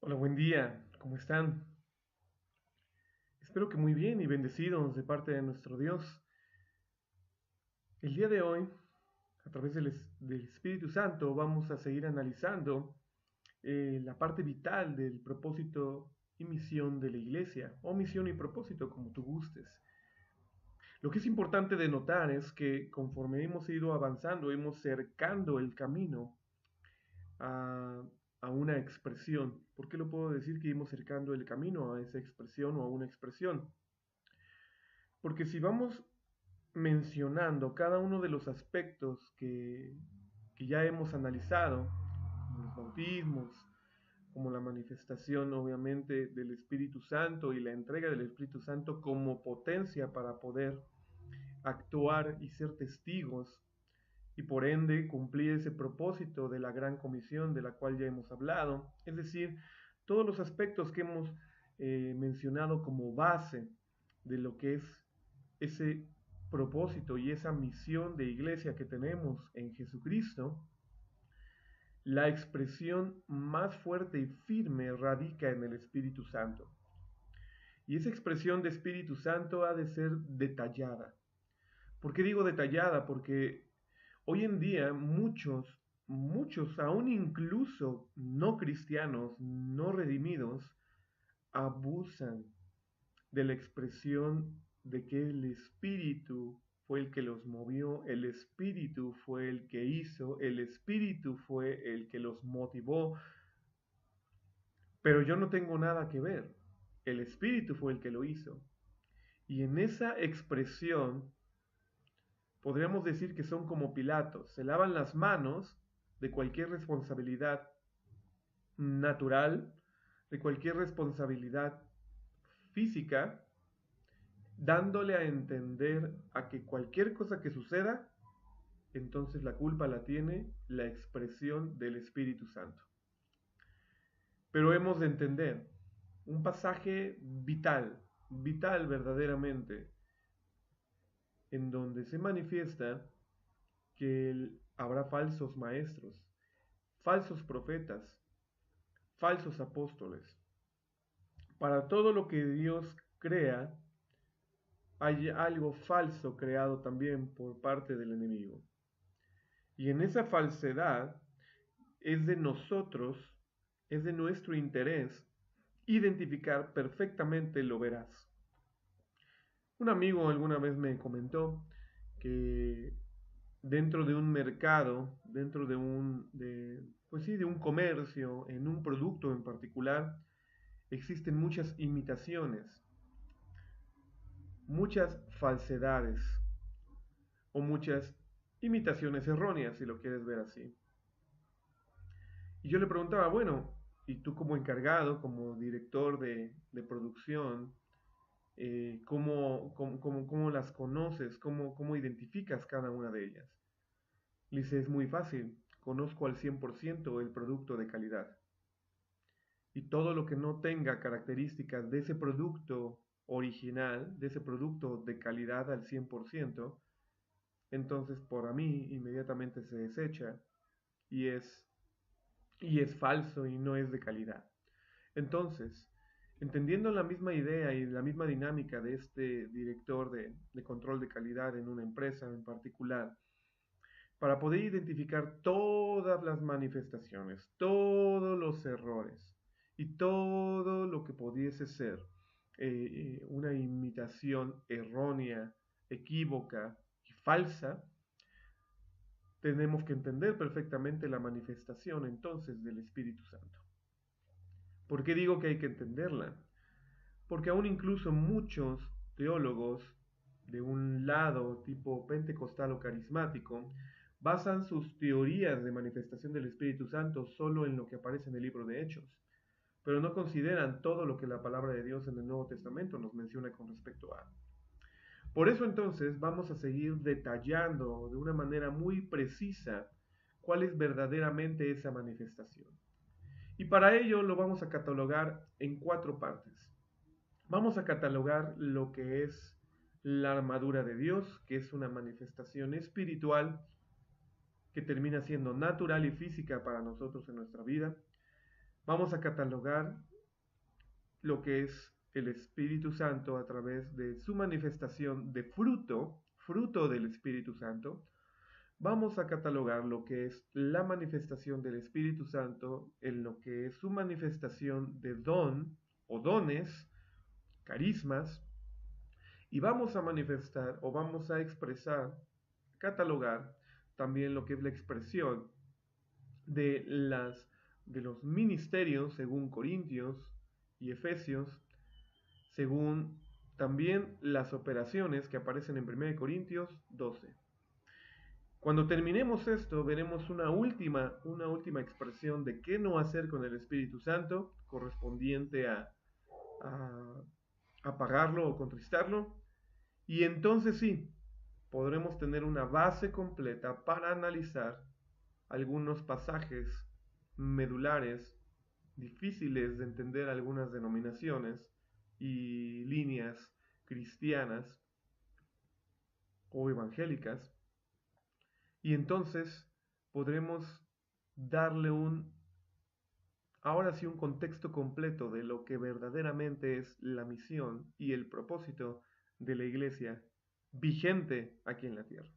Hola, buen día, ¿cómo están? Espero que muy bien y bendecidos de parte de nuestro Dios. El día de hoy, a través del Espíritu Santo, vamos a seguir analizando la parte vital del propósito y misión de la iglesia, o misión y propósito, como tú gustes. Lo que es importante de notar es que conforme hemos ido avanzando, hemos cercando el camino a, a una expresión. ¿Por qué lo puedo decir que íbamos cercando el camino a esa expresión o a una expresión? Porque si vamos mencionando cada uno de los aspectos que ya hemos analizado, como los bautismos, como la manifestación obviamente del Espíritu Santo y la entrega del Espíritu Santo como potencia para poder actuar y ser testigos y por ende cumplir ese propósito de la gran comisión de la cual ya hemos hablado, es decir, todos los aspectos que hemos mencionado como base de lo que es ese propósito y esa misión de iglesia que tenemos en Jesucristo, la expresión más fuerte y firme radica en el Espíritu Santo. Y esa expresión de Espíritu Santo ha de ser detallada. ¿Por qué digo detallada? Porque hoy en día muchos, aún incluso no cristianos, no redimidos, abusan de la expresión de que el Espíritu fue el que los movió, el Espíritu fue el que hizo, el Espíritu fue el que los motivó, pero yo no tengo nada que ver. El Espíritu fue el que lo hizo. Y en esa expresión podríamos decir que son como Pilatos, se lavan las manos de cualquier responsabilidad natural, de cualquier responsabilidad física, dándole a entender a que cualquier cosa que suceda, entonces la culpa la tiene la expresión del Espíritu Santo. Pero hemos de entender un pasaje vital, vital verdaderamente, en donde se manifiesta que habrá falsos maestros, falsos profetas, falsos apóstoles. Para todo lo que Dios crea, hay algo falso creado también por parte del enemigo. Y en esa falsedad es de nosotros, es de nuestro interés identificar perfectamente lo veraz. Un amigo alguna vez me comentó que dentro de un mercado, dentro pues sí, de un comercio, en un producto en particular, existen muchas imitaciones, muchas falsedades o muchas imitaciones erróneas, si lo quieres ver así. Y yo le preguntaba, bueno, y tú como encargado, como director de producción, ¿cómo las conoces? ¿Cómo identificas cada una de ellas? Le dice, es muy fácil, conozco al 100% el producto de calidad. Y todo lo que no tenga características de ese producto original, de ese producto de calidad al 100%, entonces por mí inmediatamente se desecha y es, y es falso y no es de calidad. Entonces, entendiendo la misma idea y la misma dinámica de este director de control de calidad en una empresa en particular, para poder identificar todas las manifestaciones, todos los errores y todo lo que pudiese ser una imitación errónea, equívoca y falsa, tenemos que entender perfectamente la manifestación entonces del Espíritu Santo. ¿Por qué digo que hay que entenderla? Porque aún incluso muchos teólogos de un lado tipo pentecostal o carismático basan sus teorías de manifestación del Espíritu Santo solo en lo que aparece en el libro de Hechos, pero no consideran todo lo que la palabra de Dios en el Nuevo Testamento nos menciona con respecto a. Por eso entonces vamos a seguir detallando de una manera muy precisa cuál es verdaderamente esa manifestación. Y para ello lo vamos a catalogar en cuatro partes. Vamos a catalogar lo que es la armadura de Dios, que es una manifestación espiritual que termina siendo natural y física para nosotros en nuestra vida. Vamos a catalogar lo que es el Espíritu Santo a través de su manifestación de fruto del Espíritu Santo. Vamos a catalogar lo que es la manifestación del Espíritu Santo en lo que es su manifestación de don o dones, carismas, y vamos a manifestar o vamos a expresar, catalogar también lo que es la expresión de, de los ministerios según Corintios y Efesios, según también las operaciones que aparecen en 1 Corintios 12. Cuando terminemos esto, veremos una última expresión de qué no hacer con el Espíritu Santo, correspondiente a apagarlo o contristarlo. Y entonces sí, podremos tener una base completa para analizar algunos pasajes medulares, difíciles de entender algunas denominaciones y líneas cristianas o evangélicas, y entonces podremos darle ahora sí un contexto completo de lo que verdaderamente es la misión y el propósito de la iglesia vigente aquí en la tierra.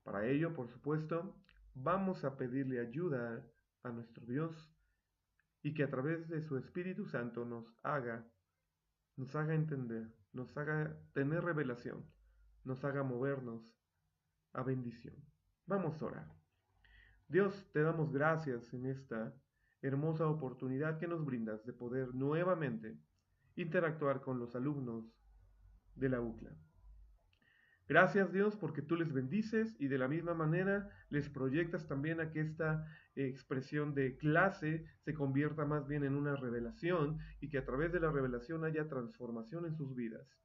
Para ello, por supuesto, vamos a pedirle ayuda a nuestro Dios y que a través de su Espíritu Santo nos haga entender, nos haga tener revelación, nos haga movernos a bendición. Vamos a orar. Dios, te damos gracias en esta hermosa oportunidad que nos brindas de poder nuevamente interactuar con los alumnos de la UCLA. Gracias, Dios, porque tú les bendices y de la misma manera les proyectas también a que esta expresión de clase se convierta más bien en una revelación y que a través de la revelación haya transformación en sus vidas.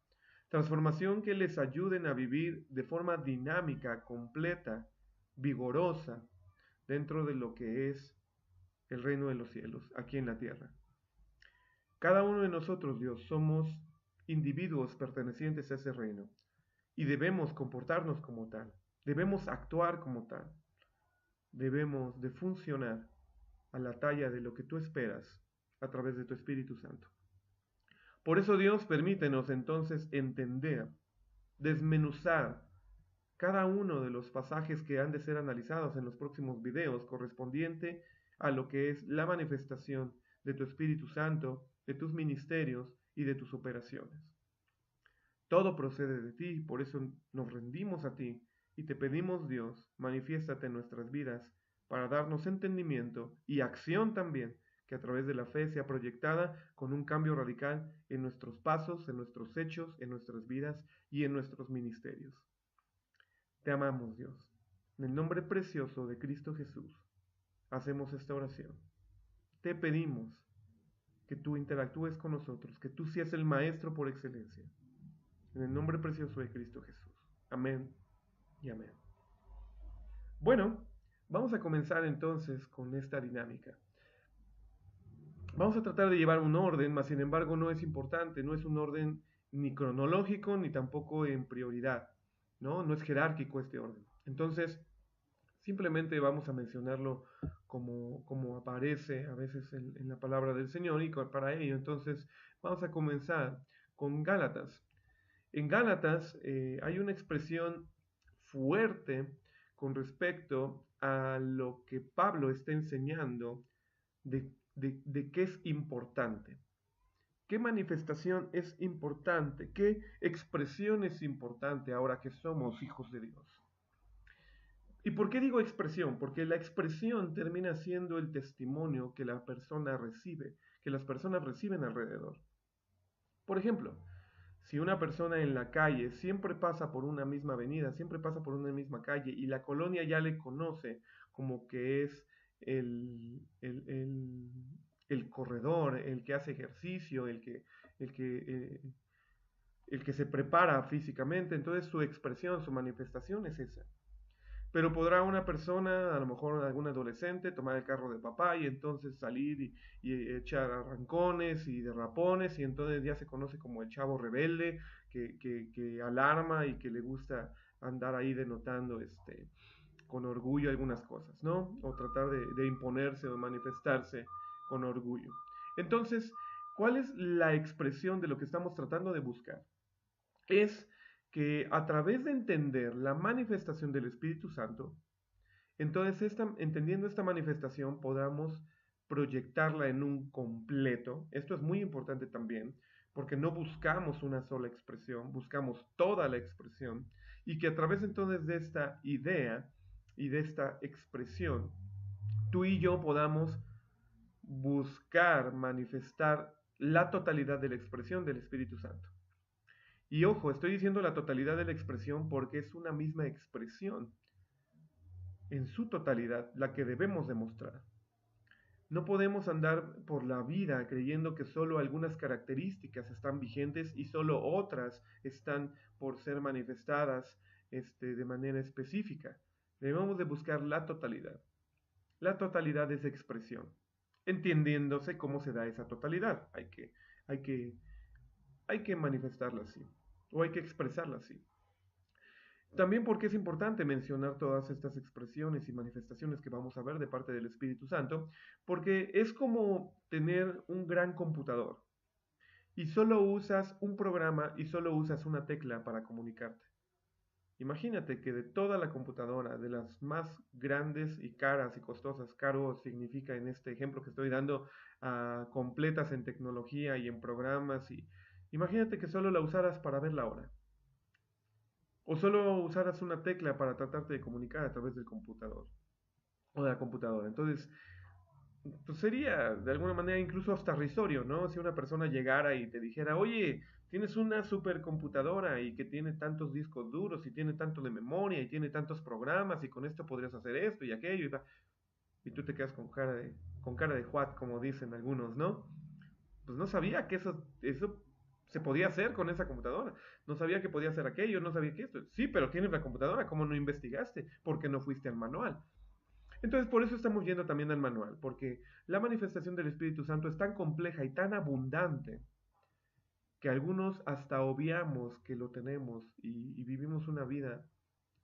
Transformación que les ayuden a vivir de forma dinámica, completa, vigorosa, dentro de lo que es el reino de los cielos, aquí en la tierra. Cada uno de nosotros, Dios, somos individuos pertenecientes a ese reino. Y debemos comportarnos como tal, debemos actuar como tal, debemos de funcionar a la talla de lo que tú esperas a través de tu Espíritu Santo. Por eso, Dios, permítenos entonces entender, desmenuzar cada uno de los pasajes que han de ser analizados en los próximos videos correspondiente a lo que es la manifestación de tu Espíritu Santo, de tus ministerios y de tus operaciones. Todo procede de ti, por eso nos rendimos a ti y te pedimos, Dios, manifiéstate en nuestras vidas para darnos entendimiento y acción también, que a través de la fe sea proyectada con un cambio radical en nuestros pasos, en nuestros hechos, en nuestras vidas y en nuestros ministerios. Te amamos, Dios. En el nombre precioso de Cristo Jesús, hacemos esta oración. Te pedimos que tú interactúes con nosotros, que tú seas el Maestro por excelencia. En el nombre precioso de Cristo Jesús. Amén y amén. Bueno, vamos a comenzar entonces con esta dinámica. Vamos a tratar de llevar un orden, mas sin embargo no es importante, no es un orden ni cronológico ni tampoco en prioridad, ¿no? No es jerárquico este orden. Entonces, simplemente vamos a mencionarlo como aparece a veces en la palabra del Señor, y para ello entonces vamos a comenzar con Gálatas. En Gálatas hay una expresión fuerte con respecto a lo que Pablo está enseñando de qué es importante. ¿Qué manifestación es importante? ¿Qué expresión es importante ahora que somos hijos de Dios? ¿Y por qué digo expresión? Porque la expresión termina siendo el testimonio que la persona recibe, que las personas reciben alrededor. Por ejemplo, si una persona en la calle siempre pasa por una misma avenida, siempre pasa por una misma calle y la colonia ya le conoce como que es el corredor, el que hace ejercicio, el que se prepara físicamente, entonces su expresión, su manifestación es esa. Pero podrá una persona, a lo mejor algún adolescente, tomar el carro de papá y entonces salir y echar arrancones y derrapones, y entonces ya se conoce como el chavo rebelde que alarma y que le gusta andar ahí denotando con orgullo algunas cosas, ¿no? O tratar de imponerse o manifestarse con orgullo. Entonces, ¿cuál es la expresión de lo que estamos tratando de buscar? Es que a través de entender la manifestación del Espíritu Santo, entonces entendiendo esta manifestación podamos proyectarla en un completo. Esto es muy importante también, porque no buscamos una sola expresión, buscamos toda la expresión, y que a través entonces de esta idea y de esta expresión, tú y yo podamos buscar manifestar la totalidad de la expresión del Espíritu Santo. Y ojo, estoy diciendo la totalidad de la expresión porque es una misma expresión en su totalidad la que debemos demostrar. No podemos andar por la vida creyendo que solo algunas características están vigentes y solo otras están por ser manifestadas de manera específica. Debemos de buscar la totalidad. La totalidad es expresión, entendiéndose cómo se da esa totalidad. Hay que, hay que manifestarla así, o hay que expresarla así. También porque es importante mencionar todas estas expresiones y manifestaciones que vamos a ver de parte del Espíritu Santo, porque es como tener un gran computador y solo usas un programa y solo usas una tecla para comunicarte. Imagínate que de toda la computadora, de las más grandes y caras y costosas, caro significa en este ejemplo que estoy dando, completas en tecnología y en programas, y imagínate que solo la usaras para ver la hora. O solo usaras una tecla para tratarte de comunicar a través del computador o de la computadora. Entonces, pues sería de alguna manera incluso hasta risorio, ¿no? Si una persona llegara y te dijera, oye, tienes una supercomputadora y que tiene tantos discos duros y tiene tanto de memoria y tiene tantos programas y con esto podrías hacer esto y aquello y tú te quedas con cara de what, como dicen algunos, ¿no? Pues no sabía que eso se podía hacer con esa computadora. No sabía que podía hacer aquello, no sabía que esto. Sí, pero tienes la computadora, ¿cómo no investigaste? ¿Por qué no fuiste al manual? Entonces, por eso estamos yendo también al manual, porque la manifestación del Espíritu Santo es tan compleja y tan abundante que algunos hasta obviamos que lo tenemos y vivimos una vida,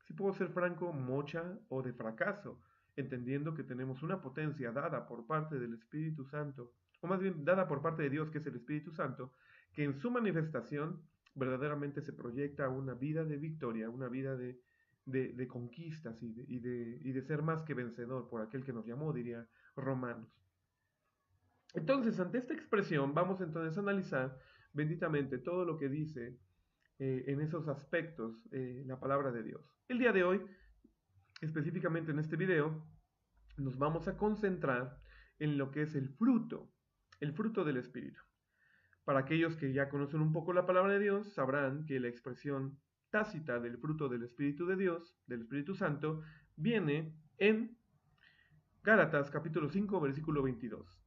si puedo ser franco, mocha o de fracaso, entendiendo que tenemos una potencia dada por parte del Espíritu Santo, o más bien dada por parte de Dios, que es el Espíritu Santo, que en su manifestación verdaderamente se proyecta una vida de victoria, una vida de conquistas y de ser más que vencedor por aquel que nos llamó, diría Romanos. Entonces, ante esta expresión, vamos entonces a analizar benditamente todo lo que dice en esos aspectos la palabra de Dios. El día de hoy, específicamente en este video, nos vamos a concentrar en lo que es el fruto del Espíritu. Para aquellos que ya conocen un poco la palabra de Dios, sabrán que la expresión tácita del fruto del Espíritu de Dios, del Espíritu Santo, viene en Gálatas capítulo 5, versículo 22.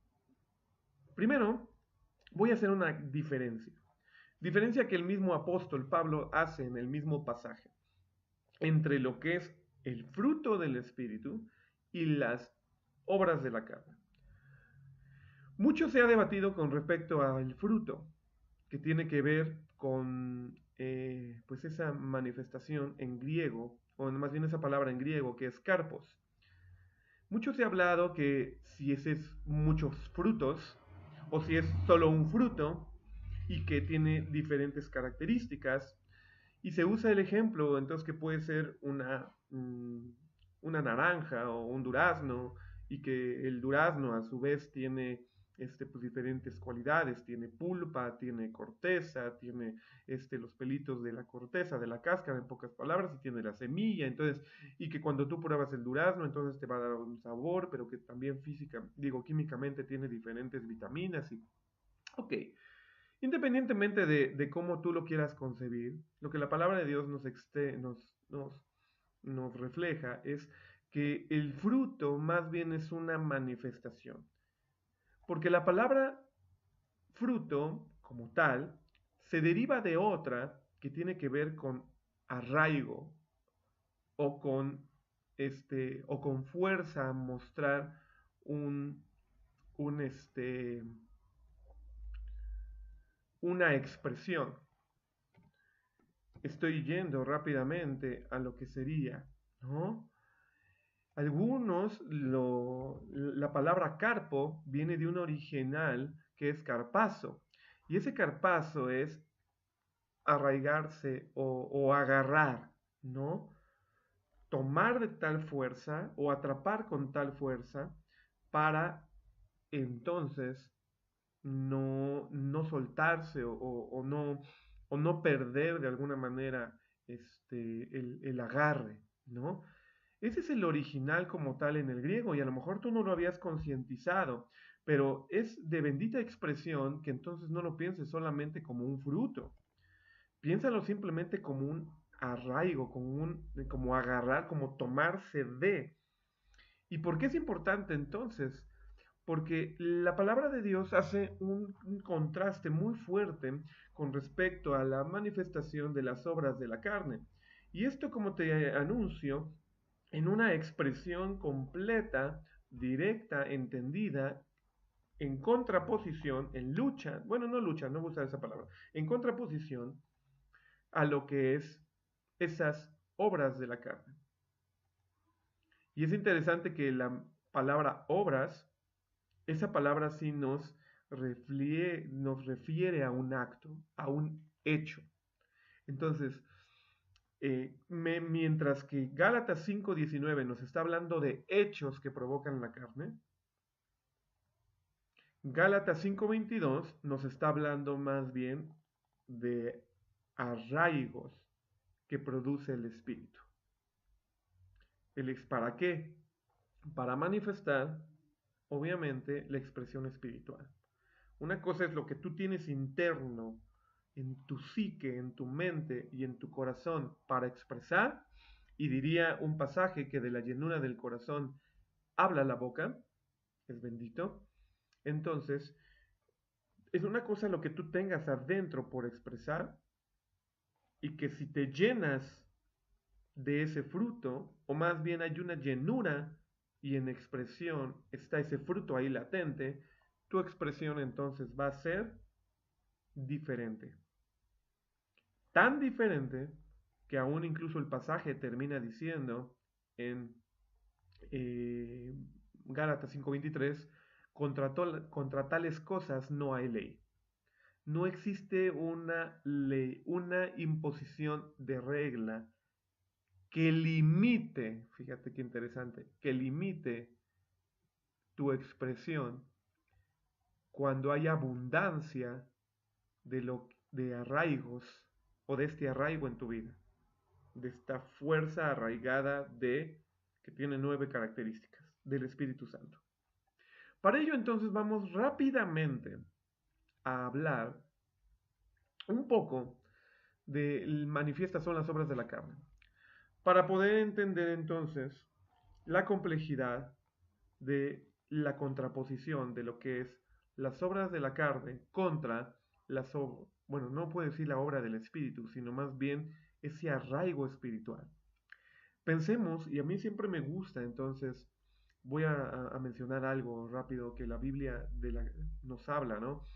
Primero, voy a hacer una diferencia. Diferencia que el mismo apóstol Pablo hace en el mismo pasaje entre lo que es el fruto del Espíritu y las obras de la carne. Mucho se ha debatido con respecto al fruto, que tiene que ver con pues esa manifestación en griego, o más bien esa palabra en griego que es karpos. Mucho se ha hablado que si ese es muchos frutos, o si es solo un fruto, y que tiene diferentes características, y se usa el ejemplo, entonces que puede ser una naranja o un durazno, y que el durazno a su vez tiene pues, diferentes cualidades, tiene pulpa, tiene corteza, tiene los pelitos de la corteza, de la cáscara, en pocas palabras, y tiene la semilla, entonces, y que cuando tú pruebas el durazno, entonces te va a dar un sabor, pero que también químicamente tiene diferentes vitaminas y, ok. Independientemente de cómo tú lo quieras concebir, lo que la palabra de Dios nos refleja es que el fruto más bien es una manifestación. Porque la palabra fruto, como tal, se deriva de otra que tiene que ver con arraigo o o con fuerza a mostrar un, un una expresión. Estoy yendo rápidamente a lo que sería, ¿no? La palabra carpo viene de un original que es carpazo. Y ese carpazo es arraigarse o agarrar, ¿no? Tomar de tal fuerza o atrapar con tal fuerza para entonces no soltarse o no perder de alguna manera el agarre, ¿no? Ese es el original como tal en el griego y a lo mejor tú no lo habías concientizado, pero es de bendita expresión que entonces no lo pienses solamente como un fruto, piénsalo simplemente como un arraigo, como agarrar, como tomarse de. ¿Y por qué es importante entonces? Porque la palabra de Dios hace un contraste muy fuerte con respecto a la manifestación de las obras de la carne. Y esto, como te anuncio, en una expresión completa, directa, entendida, en contraposición, en lucha, bueno, no lucha, no voy a usar esa palabra, en contraposición a lo que es esas obras de la carne. Y es interesante que la palabra obras, esa palabra sí nos refiere a un acto, a un hecho. Entonces, mientras que Gálatas 5:19 nos está hablando de hechos que provocan la carne, Gálatas 5:22 nos está hablando más bien de arraigos que produce el espíritu. ¿Para qué? Para manifestar, obviamente, la expresión espiritual. Una cosa es lo que tú tienes interno, en tu psique, en tu mente y en tu corazón para expresar, y diría un pasaje que de la llenura del corazón habla la boca, es bendito. Entonces, es una cosa lo que tú tengas adentro por expresar, y que si te llenas de ese fruto, o más bien hay una llenura y en expresión está ese fruto ahí latente, tu expresión entonces va a ser diferente. Tan diferente que aún incluso el pasaje termina diciendo en eh, Gálatas 5:23, contra tales cosas no hay ley. No existe una ley, una imposición de regla que limite, fíjate qué interesante, que limite tu expresión cuando hay abundancia de arraigos o de este arraigo en tu vida, de esta fuerza arraigada que tiene 9 características del Espíritu Santo. Para ello entonces vamos rápidamente a hablar un poco de manifiestas son las obras de la carne, para poder entender entonces la complejidad de la contraposición de lo que es las obras de la carne contra las obras, bueno, no puedo decir la obra del espíritu, sino más bien ese arraigo espiritual. Pensemos, y a mí siempre me gusta, entonces voy a mencionar algo rápido que la Biblia nos habla, ¿no?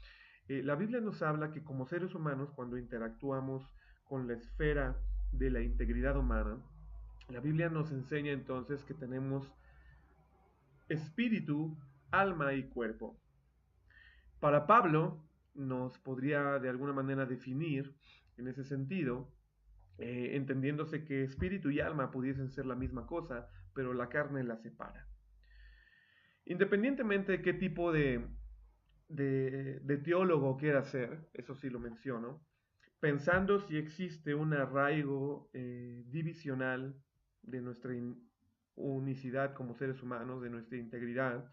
La Biblia nos habla que como seres humanos, cuando interactuamos con la esfera de la integridad humana, la Biblia nos enseña entonces que tenemos espíritu, alma y cuerpo. Para Pablo nos podría de alguna manera definir en ese sentido, entendiéndose que espíritu y alma pudiesen ser la misma cosa, pero la carne la separa. Independientemente de qué tipo de teólogo quiera ser, eso sí lo menciono, pensando si existe un arraigo divisional de nuestra unicidad como seres humanos, de nuestra integridad,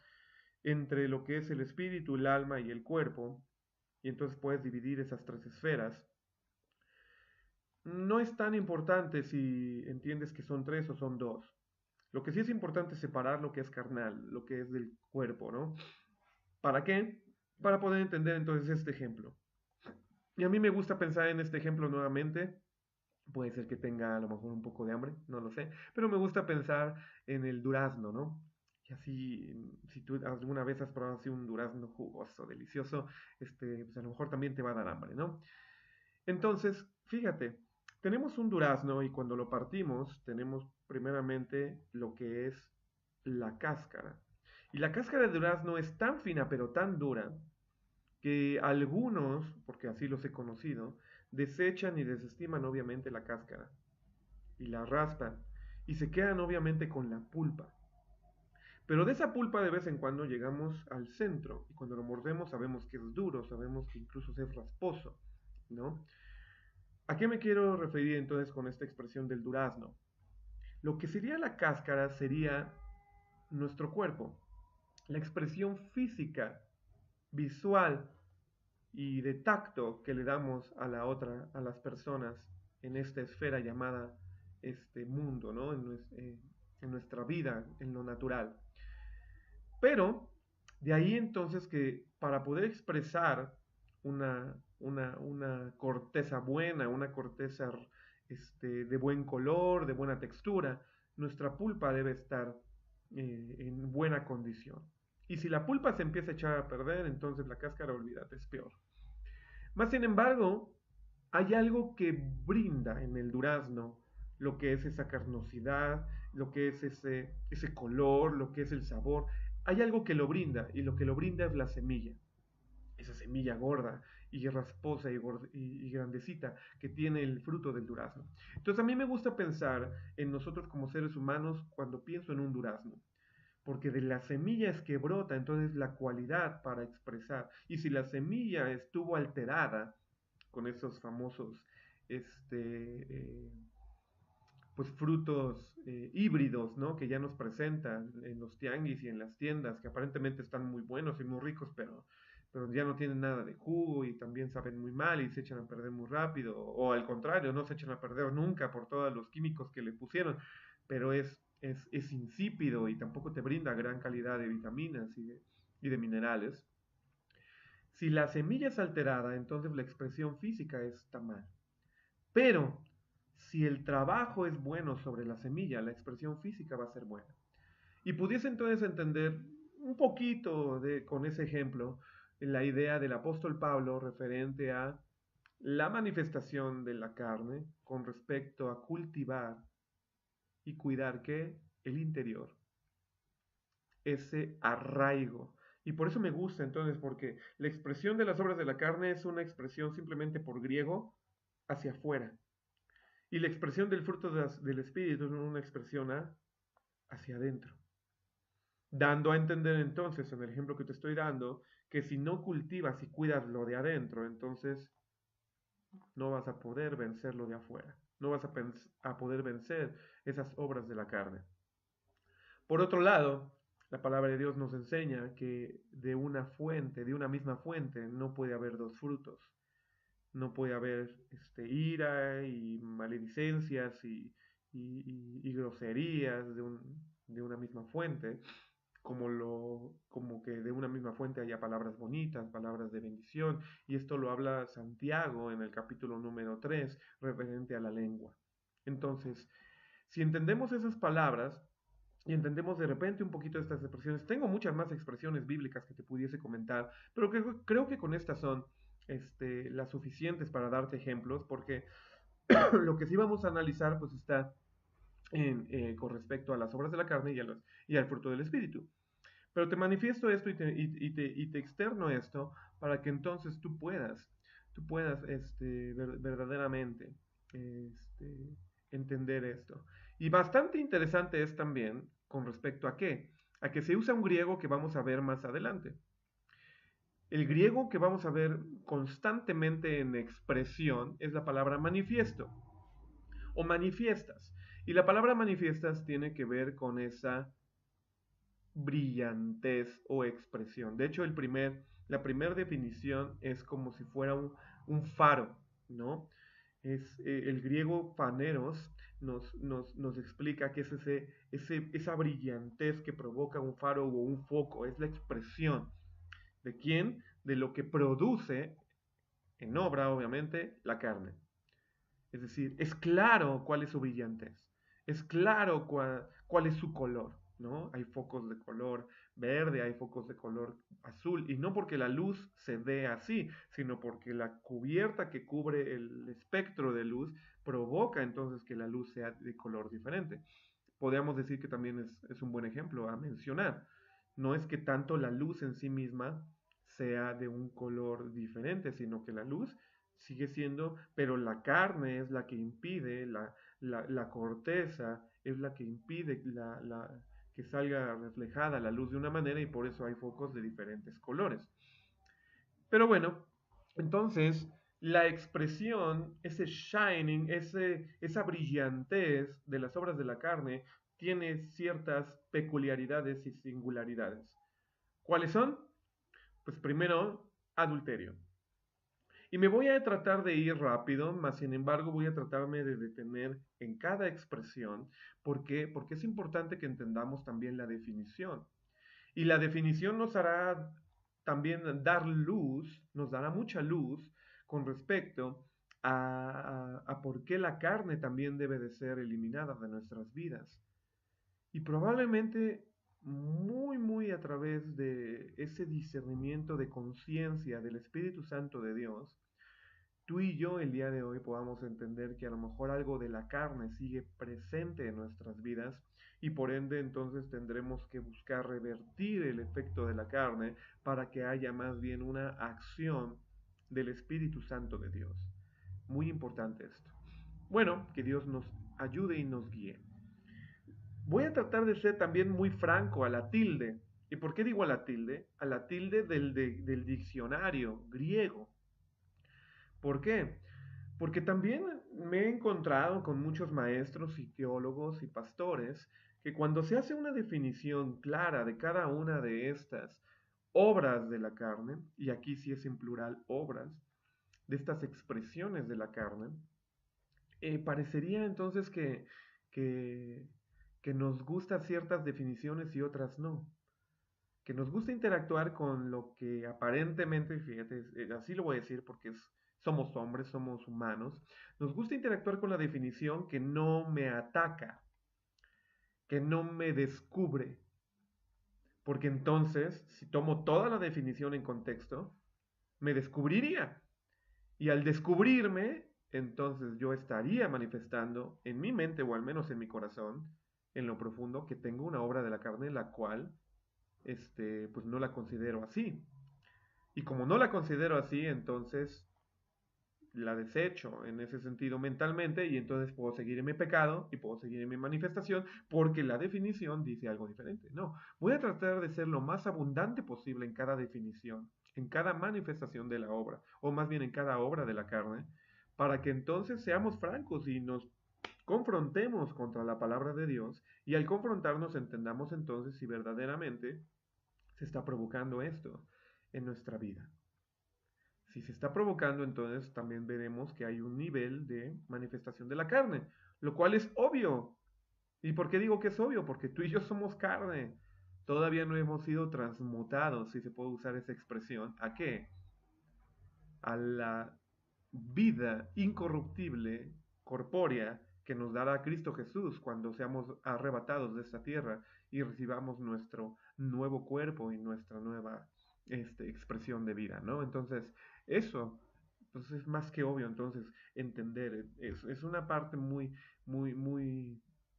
entre lo que es el espíritu, el alma y el cuerpo, y entonces puedes dividir esas tres esferas. No es tan importante si entiendes que son tres o son dos. Lo que sí es importante es separar lo que es carnal, lo que es del cuerpo, ¿no? ¿Para qué? Para poder entender entonces este ejemplo. Y a mí me gusta pensar en este ejemplo nuevamente. Puede ser que tenga a lo mejor un poco de hambre, no lo sé. Pero me gusta pensar en el durazno, ¿no? Y así, si tú alguna vez has probado así un durazno jugoso, delicioso, pues a lo mejor también te va a dar hambre, ¿no? Entonces, fíjate, tenemos un durazno y cuando lo partimos tenemos primeramente lo que es la cáscara. Y la cáscara de durazno es tan fina pero tan dura que algunos, porque así los he conocido, desechan y desestiman obviamente la cáscara y la raspan y se quedan obviamente con la pulpa. Pero de esa pulpa de vez en cuando llegamos al centro y cuando lo mordemos sabemos que es duro, sabemos que incluso es rasposo, ¿no? ¿A qué me quiero referir entonces con esta expresión del durazno? Lo que sería la cáscara sería nuestro cuerpo, la expresión física, visual y de tacto que le damos a la otra, a las personas en esta esfera llamada este mundo, ¿no? En nuestra vida, en lo natural. Pero de ahí entonces que para poder expresar una corteza buena, una corteza de buen color, de buena textura, nuestra pulpa debe estar en buena condición. Y si la pulpa se empieza a echar a perder, entonces la cáscara, olvídate, es peor. Más sin embargo, hay algo que brinda en el durazno lo que es esa carnosidad, lo que es ese color, lo que es el sabor. Hay algo que lo brinda y lo que lo brinda es la semilla. Esa semilla gorda y rasposa y grandecita que tiene el fruto del durazno. Entonces a mí me gusta pensar en nosotros como seres humanos cuando pienso en un durazno porque de la semilla es que brota entonces la cualidad para expresar. Y si la semilla estuvo alterada con esos famosos este, pues frutos híbridos, ¿no? Que ya nos presentan en los tianguis y en las tiendas, que aparentemente están muy buenos y muy ricos, pero ya no tienen nada de jugo y también saben muy mal y se echan a perder muy rápido, o al contrario, no se echan a perder nunca por todos los químicos que le pusieron, pero es insípido y tampoco te brinda gran calidad de vitaminas y de minerales. Si la semilla es alterada, entonces la expresión física está mal. Pero si el trabajo es bueno sobre la semilla, la expresión física va a ser buena. Y pudiese entonces entender un poquito con ese ejemplo la idea del apóstol Pablo referente a la manifestación de la carne con respecto a cultivar y cuidar que el interior, ese arraigo. Y por eso me gusta entonces, porque la expresión de las obras de la carne es una expresión simplemente por griego hacia afuera. Y la expresión del fruto del Espíritu es una expresión hacia adentro. Dando a entender entonces, en el ejemplo que te estoy dando, que si no cultivas y cuidas lo de adentro, entonces no vas a poder vencer lo de afuera. No vas a poder vencer esas obras de la carne. Por otro lado, la palabra de Dios nos enseña que de una fuente, de una misma fuente, no puede haber dos frutos. No puede haber ira y maledicencias y groserías de una misma fuente, como que de una misma fuente haya palabras bonitas, palabras de bendición, y esto lo habla Santiago en el capítulo número 3, referente a la lengua. Entonces, si entendemos esas palabras, y entendemos de repente un poquito estas expresiones. Tengo muchas más expresiones bíblicas que te pudiese comentar, pero creo que con estas son las suficientes para darte ejemplos, porque lo que sí vamos a analizar pues está con respecto a las obras de la carne y al fruto del Espíritu. Pero te manifiesto esto y te externo esto para que entonces tú puedas verdaderamente entender esto. Y bastante interesante es también con respecto a qué, a que se usa un griego que vamos a ver más adelante. El griego que vamos a ver constantemente en expresión es la palabra manifiesto o manifiestas. Y la palabra manifiestas tiene que ver con esa brillantez o expresión. De hecho, la primera definición es como si fuera un faro, ¿no? El griego faneros nos explica que es esa brillantez que provoca un faro o un foco, es la expresión de quién, de lo que produce en obra, obviamente, la carne. Es decir, es claro cuál es su brillantez, es claro cuál es su color, ¿no? Hay focos de color verde, hay focos de color azul, y no porque la luz se dé así, sino porque la cubierta que cubre el espectro de luz provoca entonces que la luz sea de color diferente. podríamos decir que también es un buen ejemplo a mencionar. No es que tanto la luz en sí misma sea de un color diferente, sino que la luz sigue siendo, pero la carne es la que impide, la corteza es la que impide que salga reflejada la luz de una manera y por eso hay focos de diferentes colores. Pero bueno, entonces la expresión, ese shining, esa brillantez de las obras de la carne tiene ciertas peculiaridades y singularidades. ¿Cuáles son? Pues primero, adulterio. Y me voy a tratar de ir rápido, más sin embargo voy a tratarme de detener en cada expresión. ¿Por qué? Porque es importante que entendamos también la definición. Y la definición nos hará también dar luz, nos dará mucha luz con respecto a por qué la carne también debe de ser eliminada de nuestras vidas. Y probablemente muy a través de ese discernimiento de conciencia del Espíritu Santo de Dios, tú y yo el día de hoy podamos entender que a lo mejor algo de la carne sigue presente en nuestras vidas y por ende entonces tendremos que buscar revertir el efecto de la carne para que haya más bien una acción del Espíritu Santo de Dios. Muy importante esto. Bueno, que Dios nos ayude y nos guíe. Voy a tratar de ser también muy franco a la tilde. ¿Y por qué digo a la tilde? A la tilde del diccionario griego. ¿Por qué? Porque también me he encontrado con muchos maestros y teólogos y pastores que cuando se hace una definición clara de cada una de estas obras de la carne, y aquí sí es en plural obras, de estas expresiones de la carne, parecería entonces que, que nos gustan ciertas definiciones y otras no. Que nos gusta interactuar con lo que aparentemente, fíjate, así lo voy a decir porque somos hombres, somos humanos, nos gusta interactuar con la definición que no me ataca, que no me descubre, porque entonces, si tomo toda la definición en contexto, me descubriría. Y al descubrirme, entonces yo estaría manifestando en mi mente, o al menos en mi corazón, en lo profundo, que tengo una obra de la carne, la cual, pues no la considero así. Y como no la considero así, entonces la desecho en ese sentido mentalmente y entonces puedo seguir en mi pecado y puedo seguir en mi manifestación porque la definición dice algo diferente. No, voy a tratar de ser lo más abundante posible en cada definición, en cada manifestación de la obra, o más bien en cada obra de la carne, para que entonces seamos francos y nos confrontemos contra la palabra de Dios y al confrontarnos entendamos entonces si verdaderamente se está provocando esto en nuestra vida. Si se está provocando, entonces también veremos que hay un nivel de manifestación de la carne, lo cual es obvio. ¿Y por qué digo que es obvio? Porque tú y yo somos carne. Todavía no hemos sido transmutados, si se puede usar esa expresión. ¿A qué? A la vida incorruptible, corpórea, que nos dará Cristo Jesús cuando seamos arrebatados de esta tierra y recibamos nuestro nuevo cuerpo y nuestra nueva expresión de vida, ¿no? Entonces, eso pues es más que obvio, entonces, entender, es una parte muy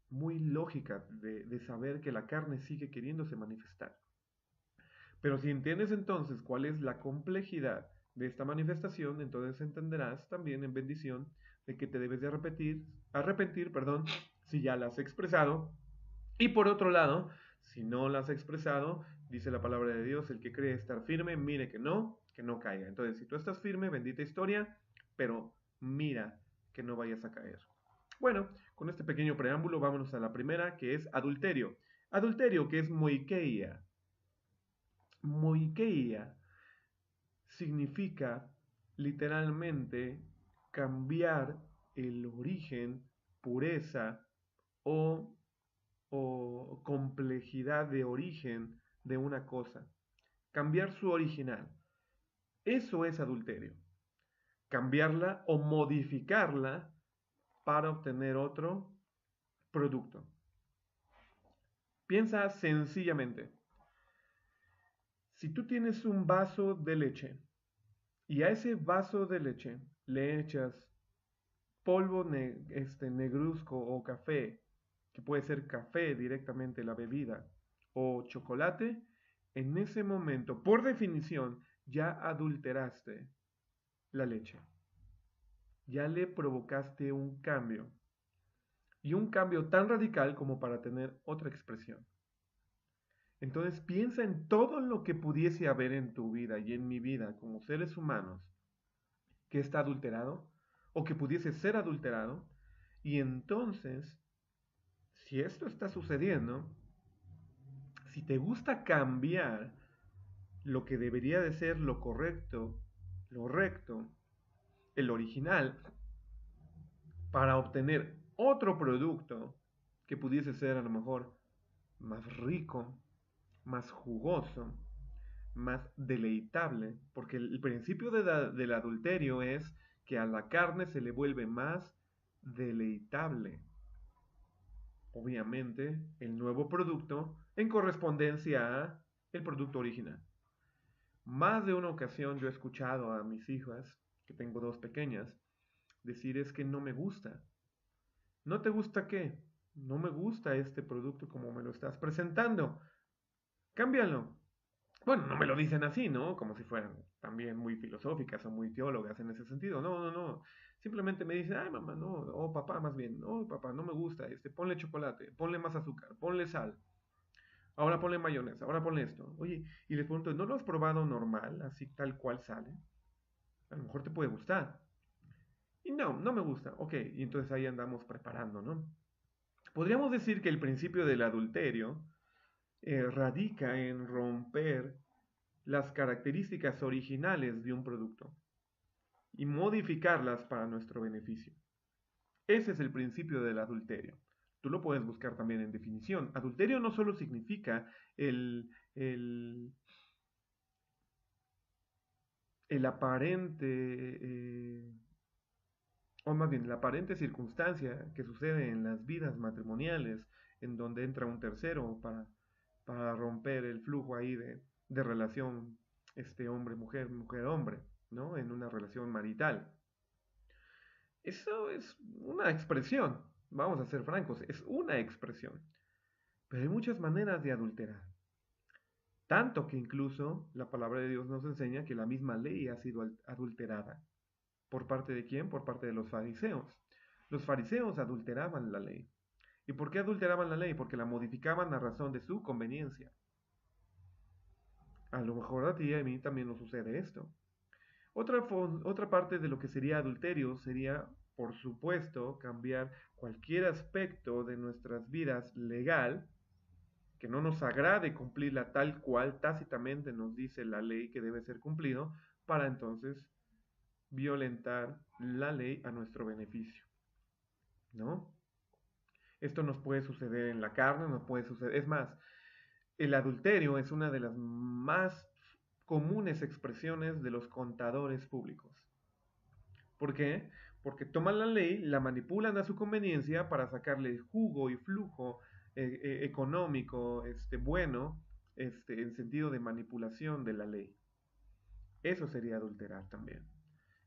lógica de saber que la carne sigue queriéndose manifestar. Pero si entiendes entonces cuál es la complejidad de esta manifestación, entonces entenderás también en bendición de que te debes de arrepentir, perdón, si ya la has expresado. Y por otro lado, si no la has expresado, dice la palabra de Dios, el que cree estar firme, mire que no caiga. Entonces, si tú estás firme, bendita historia, pero mira que no vayas a caer. Bueno, con este pequeño preámbulo, vámonos a la primera, que es adulterio. Adulterio, que es moikeia. Moikeia significa literalmente cambiar el origen, pureza o, o complejidad de origen de una cosa. Cambiar su original. Eso es adulterio. Cambiarla o modificarla para obtener otro producto. Piensa sencillamente. Si tú tienes un vaso de leche y a ese vaso de leche le echas polvo negruzco o café que puede ser café directamente la bebida o chocolate, en ese momento, por definición, ya adulteraste la leche. Ya le provocaste un cambio. Y un cambio tan radical como para tener otra expresión. Entonces piensa en todo lo que pudiese haber en tu vida y en mi vida como seres humanos que está adulterado o que pudiese ser adulterado. Y entonces, si esto está sucediendo, si te gusta cambiar lo que debería de ser lo correcto, lo recto, el original, para obtener otro producto que pudiese ser a lo mejor más rico, más jugoso, más deleitable, porque el principio del adulterio es que a la carne se le vuelve más deleitable, obviamente, el nuevo producto en correspondencia a el producto original. Más de una ocasión yo he escuchado a mis hijas, que tengo dos pequeñas, decir es que no me gusta. ¿No te gusta qué? No me gusta este producto como me lo estás presentando. Cámbialo. Bueno, no me lo dicen así, ¿no? Como si fueran también muy filosóficas o muy teólogas en ese sentido. No, no, no. Simplemente me dicen, ay, mamá, no, o papá más bien, no, papá, no me gusta ponle chocolate, ponle más azúcar, ponle sal, ahora ponle mayonesa, ahora ponle esto. Oye, y les pregunto, ¿no lo has probado normal, así tal cual sale? A lo mejor te puede gustar. Y no, no me gusta. Ok, y entonces ahí andamos preparando, ¿no? Podríamos decir que el principio del adulterio radica en romper las características originales de un producto y modificarlas para nuestro beneficio. Ese es el principio del adulterio. Tú lo puedes buscar también en definición. Adulterio no solo significa el, el, el aparente, o más bien la aparente circunstancia que sucede en las vidas matrimoniales, en donde entra un tercero para romper el flujo ahí de relación hombre-mujer, mujer-hombre, ¿no? En una relación marital. Eso es una expresión, vamos a ser francos, es una expresión. Pero hay muchas maneras de adulterar. Tanto que incluso la palabra de Dios nos enseña que la misma ley ha sido adulterada. ¿Por parte de quién? Por parte de los fariseos. Los fariseos adulteraban la ley. ¿Y por qué adulteraban la ley? Porque la modificaban a razón de su conveniencia. A lo mejor a ti y a mí también nos sucede esto. Otra parte de lo que sería adulterio sería, por supuesto, cambiar cualquier aspecto de nuestras vidas legal que no nos agrade cumplirla tal cual tácitamente nos dice la ley que debe ser cumplido, para entonces violentar la ley a nuestro beneficio, ¿no? Esto nos puede suceder en la carne, nos puede suceder, es más, el adulterio es una de las más comunes expresiones de los contadores públicos. ¿Por qué? Porque toman la ley, la manipulan a su conveniencia para sacarle jugo y flujo económico bueno en sentido de manipulación de la ley. Eso sería adulterar también.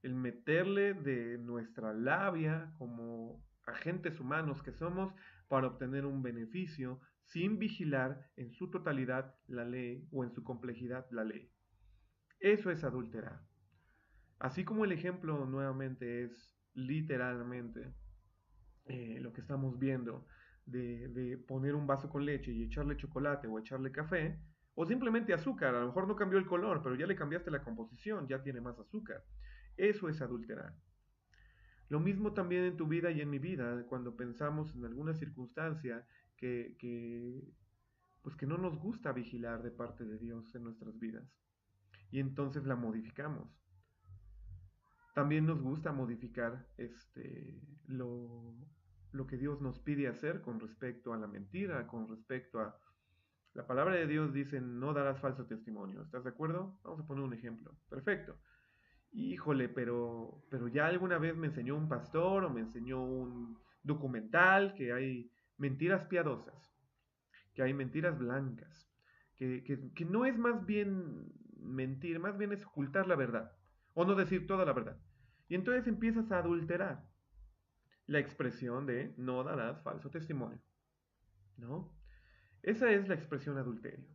El meterle de nuestra labia como agentes humanos que somos para obtener un beneficio sin vigilar en su totalidad la ley o en su complejidad la ley. Eso es adulterar. Así como el ejemplo nuevamente es literalmente lo que estamos viendo de poner un vaso con leche y echarle chocolate o echarle café, o simplemente azúcar, a lo mejor no cambió el color, pero ya le cambiaste la composición, ya tiene más azúcar. Eso es adulterar. Lo mismo también en tu vida y en mi vida, cuando pensamos en alguna circunstancia pues que no nos gusta vigilar de parte de Dios en nuestras vidas. Y entonces la modificamos. También nos gusta modificar lo que Dios nos pide hacer con respecto a la mentira, con respecto a... La palabra de Dios dice, no darás falso testimonio. ¿Estás de acuerdo? Vamos a poner un ejemplo. Perfecto. Híjole, pero ya alguna vez me enseñó un pastor o me enseñó un documental que hay mentiras piadosas, que hay mentiras blancas, que no es más bien mentir, más bien es ocultar la verdad, o no decir toda la verdad. Y entonces empiezas a adulterar la expresión de no darás falso testimonio. ¿no? Esa es la expresión adulterio.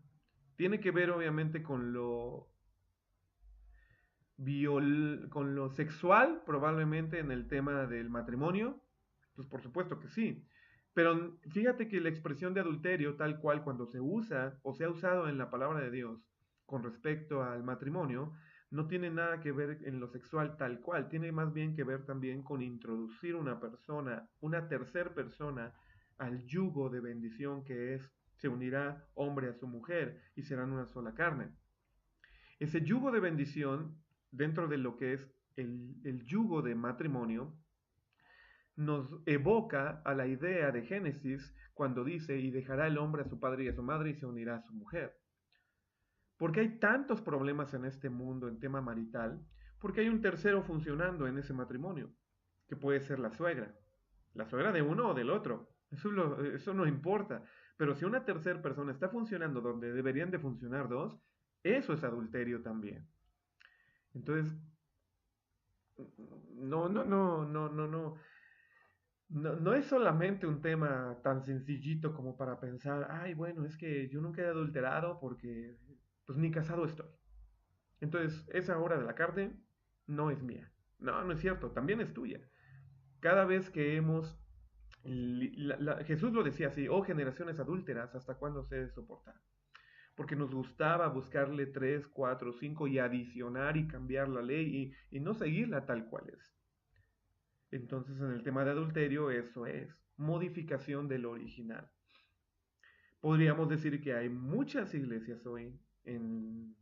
Tiene que ver obviamente con lo sexual, probablemente en el tema del matrimonio, pues por supuesto que sí. Pero fíjate que la expresión de adulterio, tal cual cuando se usa o se ha usado en la palabra de Dios con respecto al matrimonio, no tiene nada que ver en lo sexual tal cual, tiene más bien que ver también con introducir una persona, una tercer persona, al yugo de bendición que es, se unirá hombre a su mujer y serán una sola carne. Ese yugo de bendición, dentro de lo que es el yugo de matrimonio, nos evoca a la idea de Génesis cuando dice, y dejará el hombre a su padre y a su madre y se unirá a su mujer. ¿Por qué hay tantos problemas en este mundo en tema marital? Porque hay un tercero funcionando en ese matrimonio, que puede ser la suegra de uno o del otro. Eso no importa. Pero si una tercera persona está funcionando donde deberían de funcionar dos, eso es adulterio también. Entonces, no. No es solamente un tema tan sencillito como para pensar, ay, bueno, es que yo nunca he adulterado porque pues ni casado estoy. Entonces, esa obra de la carne no es mía. No, no es cierto, también es tuya. Cada vez que Jesús lo decía así, oh generaciones adúlteras, ¿hasta cuándo se de soportar? Porque nos gustaba buscarle 3, 4, 5 y adicionar y cambiar la ley y no seguirla tal cual es. Entonces, en el tema de adulterio, eso es modificación del original. Podríamos decir que hay muchas iglesias hoy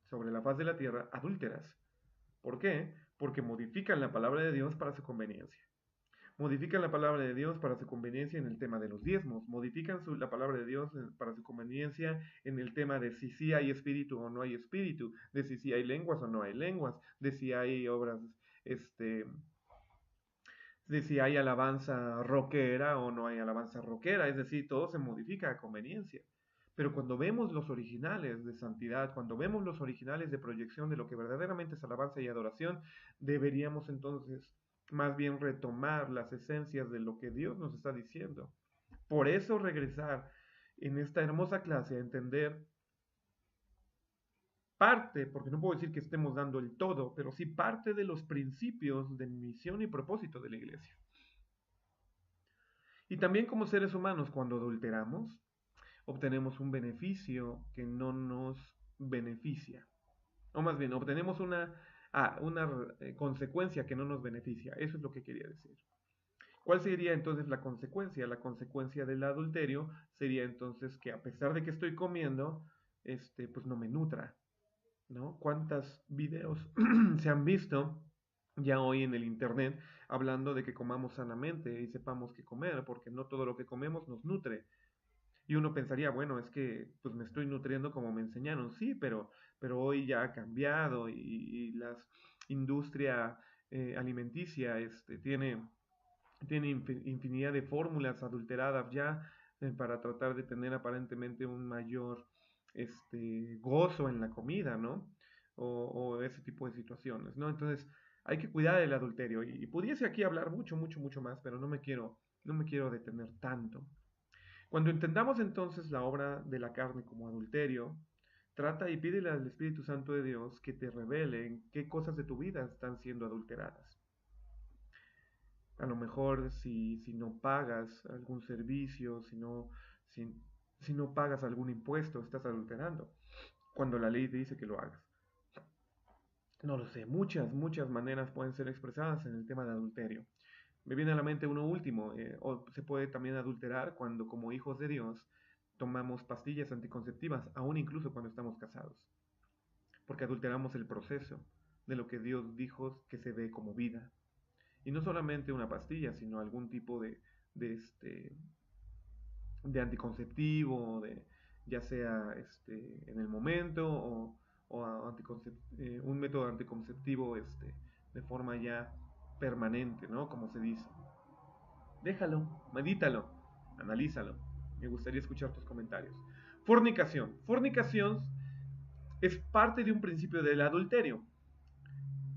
sobre la faz de la tierra adúlteras. ¿Por qué? Porque modifican la palabra de Dios para su conveniencia. Modifican la palabra de Dios para su conveniencia en el tema de los diezmos. Modifican la palabra de Dios para su conveniencia en el tema de si sí hay espíritu o no hay espíritu, de si sí hay lenguas o no hay lenguas, de si hay obras, de si hay alabanza rockera o no hay alabanza rockera, es decir, todo se modifica a conveniencia. Pero cuando vemos los originales de santidad, cuando vemos los originales de proyección de lo que verdaderamente es alabanza y adoración, deberíamos entonces más bien retomar las esencias de lo que Dios nos está diciendo. Por eso regresar en esta hermosa clase a entender parte, porque no puedo decir que estemos dando el todo, pero sí parte de los principios de misión y propósito de la iglesia. Y también como seres humanos, cuando adulteramos, obtenemos un beneficio que no nos beneficia. O más bien, obtenemos una consecuencia que no nos beneficia. Eso es lo que quería decir. ¿Cuál sería entonces la consecuencia? La consecuencia del adulterio sería entonces que a pesar de que estoy comiendo, pues no me nutra, ¿no? ¿Cuántos videos se han visto ya hoy en el internet hablando de que comamos sanamente y sepamos qué comer, porque no todo lo que comemos nos nutre? Y uno pensaría, bueno, es que pues me estoy nutriendo como me enseñaron, sí, pero hoy ya ha cambiado y la industria alimenticia tiene infinidad de fórmulas adulteradas ya para tratar de tener aparentemente un mayor gozo en la comida, ¿no? O ese tipo de situaciones, ¿no? Entonces hay que cuidar el adulterio y pudiese aquí hablar mucho más, pero no me quiero detener tanto. Cuando entendamos entonces la obra de la carne como adulterio, trata y pídele al Espíritu Santo de Dios que te revele en qué cosas de tu vida están siendo adulteradas. A lo mejor si no pagas algún servicio, si, si no pagas algún impuesto, estás adulterando, cuando la ley te dice que lo hagas. No lo sé, muchas maneras pueden ser expresadas en el tema de adulterio. Me viene a la mente uno último, o se puede también adulterar cuando como hijos de Dios tomamos pastillas anticonceptivas, aún incluso cuando estamos casados, porque adulteramos el proceso de lo que Dios dijo que se ve como vida. Y no solamente una pastilla, sino algún tipo de, este, de anticonceptivo, ya sea en el momento o un método anticonceptivo de forma ya permanente, ¿no? Como se dice. Déjalo, medítalo, analízalo. Me gustaría escuchar tus comentarios. Fornicación. Fornicación es parte de un principio del adulterio,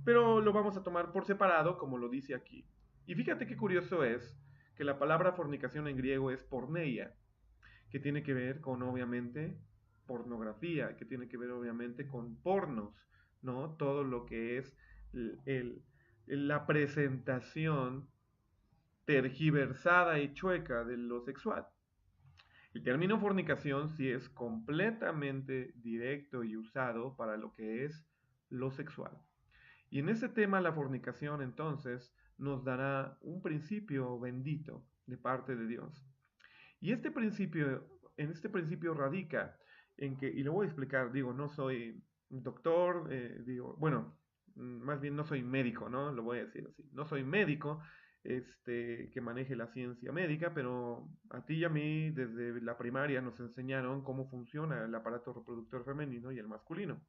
pero lo vamos a tomar por separado, como lo dice aquí. Y fíjate qué curioso es que la palabra fornicación en griego es porneia, que tiene que ver con, obviamente, pornografía, que tiene que ver, obviamente, con pornos, ¿no? Todo lo que es la presentación tergiversada y chueca de lo sexual. El término fornicación sí es completamente directo y usado para lo que es lo sexual. Y en ese tema la fornicación entonces nos dará un principio bendito de parte de Dios. Y en este principio radica en que, y lo voy a explicar, digo, no soy doctor, digo, bueno, más bien no soy médico, ¿no? Lo voy a decir así. No soy médico, que maneje la ciencia médica, pero a ti y a mí desde la primaria nos enseñaron cómo funciona el aparato reproductor femenino y el masculino.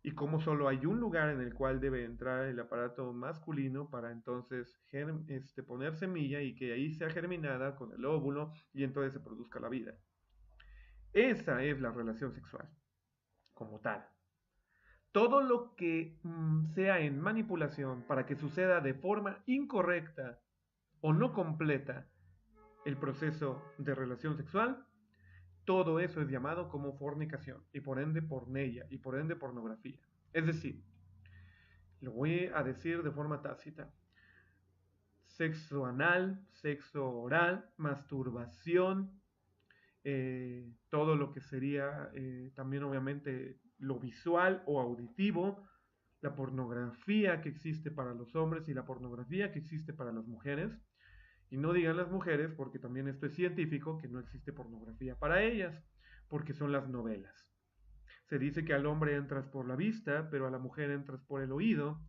Y cómo solo hay un lugar en el cual debe entrar el aparato masculino para entonces poner semilla y que ahí sea germinada con el óvulo y entonces se produzca la vida. Esa es la relación sexual, como tal. Todo lo que sea en manipulación para que suceda de forma incorrecta o no completa el proceso de relación sexual, todo eso es llamado como fornicación y por ende porneia y por ende pornografía. Es decir, lo voy a decir de forma tácita: sexo anal, sexo oral, masturbación, todo lo que sería también obviamente lo visual o auditivo, la pornografía que existe para los hombres y la pornografía que existe para las mujeres. Y no digan las mujeres, porque también esto es científico, que no existe pornografía para ellas, porque son las novelas. Se dice que al hombre entras por la vista, pero a la mujer entras por el oído,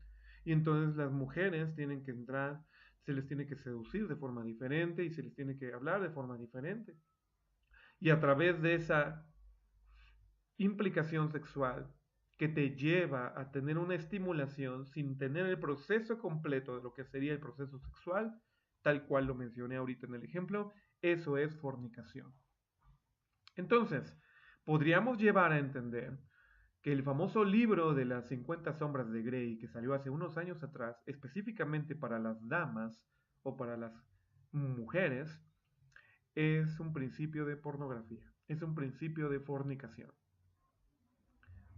y entonces las mujeres tienen que entrar, se les tiene que seducir de forma diferente y se les tiene que hablar de forma diferente. Y a través de esa implicación sexual que te lleva a tener una estimulación sin tener el proceso completo de lo que sería el proceso sexual, tal cual lo mencioné ahorita en el ejemplo, eso es fornicación. Entonces, podríamos llevar a entender que el famoso libro de las 50 sombras de Grey, que salió hace unos años atrás, específicamente para las damas o para las mujeres, es un principio de pornografía, es un principio de fornicación.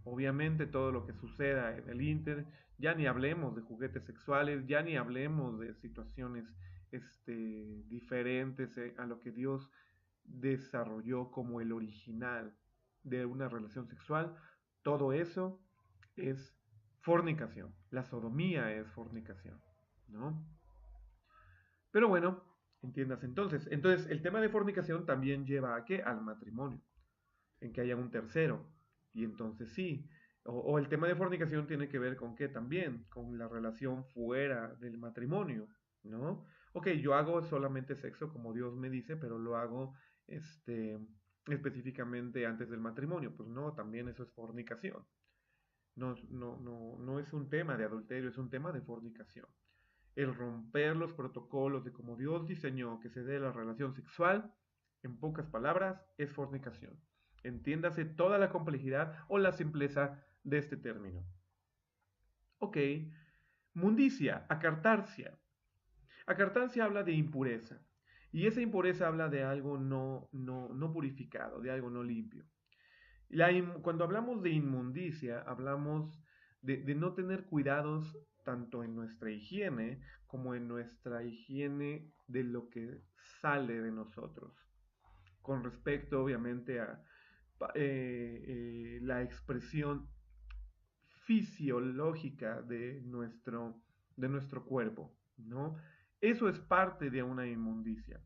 Obviamente todo lo que suceda en el Inter, ya ni hablemos de juguetes sexuales, ya ni hablemos de situaciones diferentes a lo que Dios desarrolló como el original de una relación sexual. Todo eso es fornicación. La sodomía es fornicación, ¿no? Pero bueno, entiendas entonces. Entonces, el tema de fornicación también lleva a qué? Al matrimonio, en que haya un tercero. Y entonces sí. O el tema de fornicación tiene que ver con qué también, con la relación fuera del matrimonio, ¿no? Ok, yo hago solamente sexo como Dios me dice, pero lo hago específicamente antes del matrimonio. Pues no, también eso es fornicación. No es un tema de adulterio, es un tema de fornicación. El romper los protocolos de cómo Dios diseñó que se dé la relación sexual, en pocas palabras, es fornicación. Entiéndase toda la complejidad o la simpleza de este término. Ok, mundicia, acartarsia. Acartarsia habla de impureza. Y esa impureza habla de algo no purificado, de algo no limpio. Cuando hablamos de inmundicia, hablamos de no tener cuidados tanto en nuestra higiene como en nuestra higiene de lo que sale de nosotros, con respecto obviamente a la expresión fisiológica de nuestro cuerpo, ¿no? Eso es parte de una inmundicia.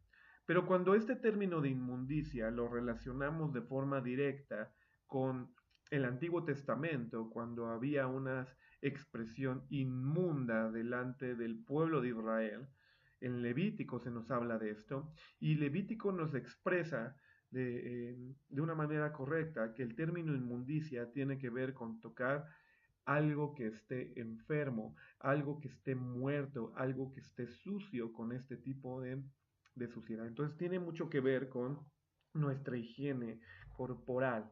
Pero cuando este término de inmundicia lo relacionamos de forma directa con el Antiguo Testamento, cuando había una expresión inmunda delante del pueblo de Israel, en Levítico se nos habla de esto, y Levítico nos expresa de una manera correcta que el término inmundicia tiene que ver con tocar algo que esté enfermo, algo que esté muerto, algo que esté sucio con este tipo de suciedad. Entonces tiene mucho que ver con nuestra higiene corporal.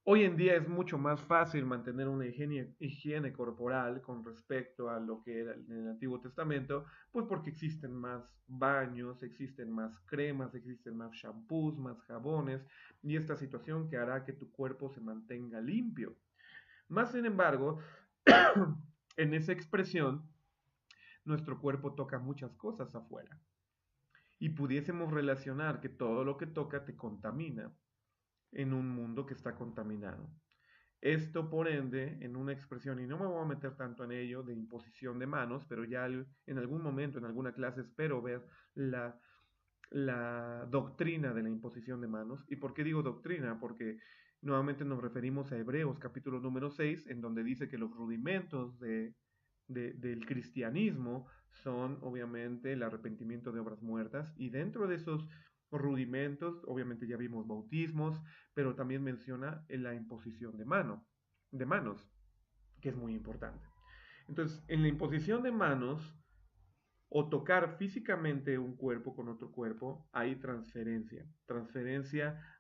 Hoy en día es mucho más fácil mantener una higiene corporal con respecto a lo que era en el Antiguo Testamento, pues porque existen más baños, existen más cremas, existen más shampoos, más jabones, y esta situación que hará que tu cuerpo se mantenga limpio. Más sin embargo, en esa expresión, nuestro cuerpo toca muchas cosas afuera, y pudiésemos relacionar que todo lo que toca te contamina en un mundo que está contaminado. Esto, por ende, en una expresión, y no me voy a meter tanto en ello, de imposición de manos, pero ya en algún momento, en alguna clase, espero ver la, la doctrina de la imposición de manos. ¿Y por qué digo doctrina? Porque nuevamente nos referimos a Hebreos capítulo número 6, en donde dice que los rudimentos del cristianismo son obviamente el arrepentimiento de obras muertas, y dentro de esos rudimentos, obviamente ya vimos bautismos, pero también menciona la imposición de manos, que es muy importante. Entonces, en la imposición de manos o tocar físicamente un cuerpo con otro cuerpo, hay transferencia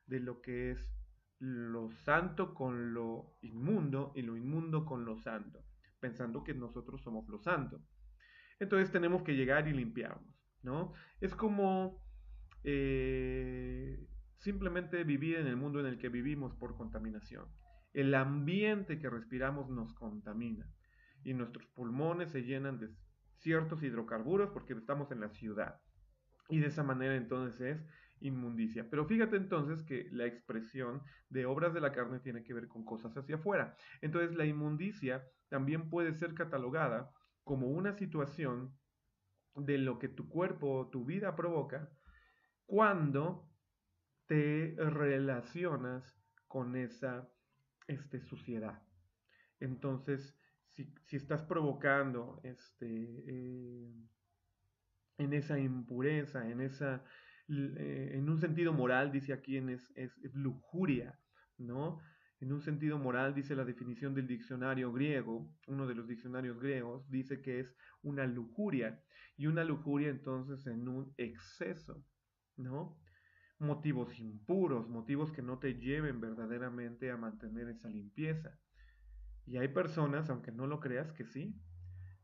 de lo que es lo santo con lo inmundo y lo inmundo con lo santo, pensando que nosotros somos lo santo. Entonces tenemos que llegar y limpiarnos, ¿no? Es como simplemente vivir en el mundo en el que vivimos por contaminación. El ambiente que respiramos nos contamina y nuestros pulmones se llenan de ciertos hidrocarburos porque estamos en la ciudad. Y de esa manera entonces es inmundicia. Pero fíjate entonces que la expresión de obras de la carne tiene que ver con cosas hacia afuera. Entonces la inmundicia también puede ser catalogada como una situación de lo que tu cuerpo o tu vida provoca cuando te relacionas con esa suciedad. Entonces, si estás provocando en esa impureza, en un sentido moral, dice aquí es lujuria, ¿no? En un sentido moral, dice la definición del diccionario griego, uno de los diccionarios griegos, dice que es una lujuria, y una lujuria entonces en un exceso, ¿no? Motivos impuros, motivos que no te lleven verdaderamente a mantener esa limpieza. Y hay personas, aunque no lo creas, que sí,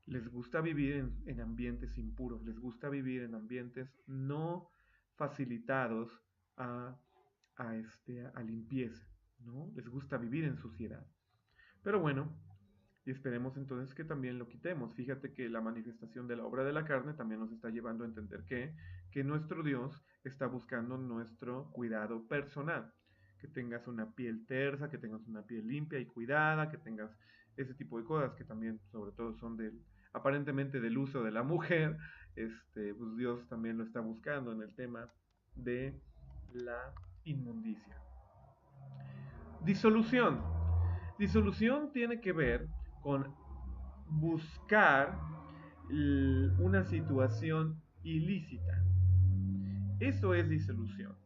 les gusta vivir en ambientes impuros, les gusta vivir en ambientes no facilitados a, a limpieza, ¿no? Les gusta vivir en suciedad. Pero bueno, y esperemos entonces que también lo quitemos. Fíjate que la manifestación de la obra de la carne también nos está llevando a entender que nuestro Dios está buscando nuestro cuidado personal. Que tengas una piel tersa, que tengas una piel limpia y cuidada, que tengas ese tipo de cosas que también sobre todo son aparentemente del uso de la mujer. Pues Dios también lo está buscando en el tema de la inmundicia. Disolución. Disolución tiene que ver con buscar una situación ilícita. Eso es disolución.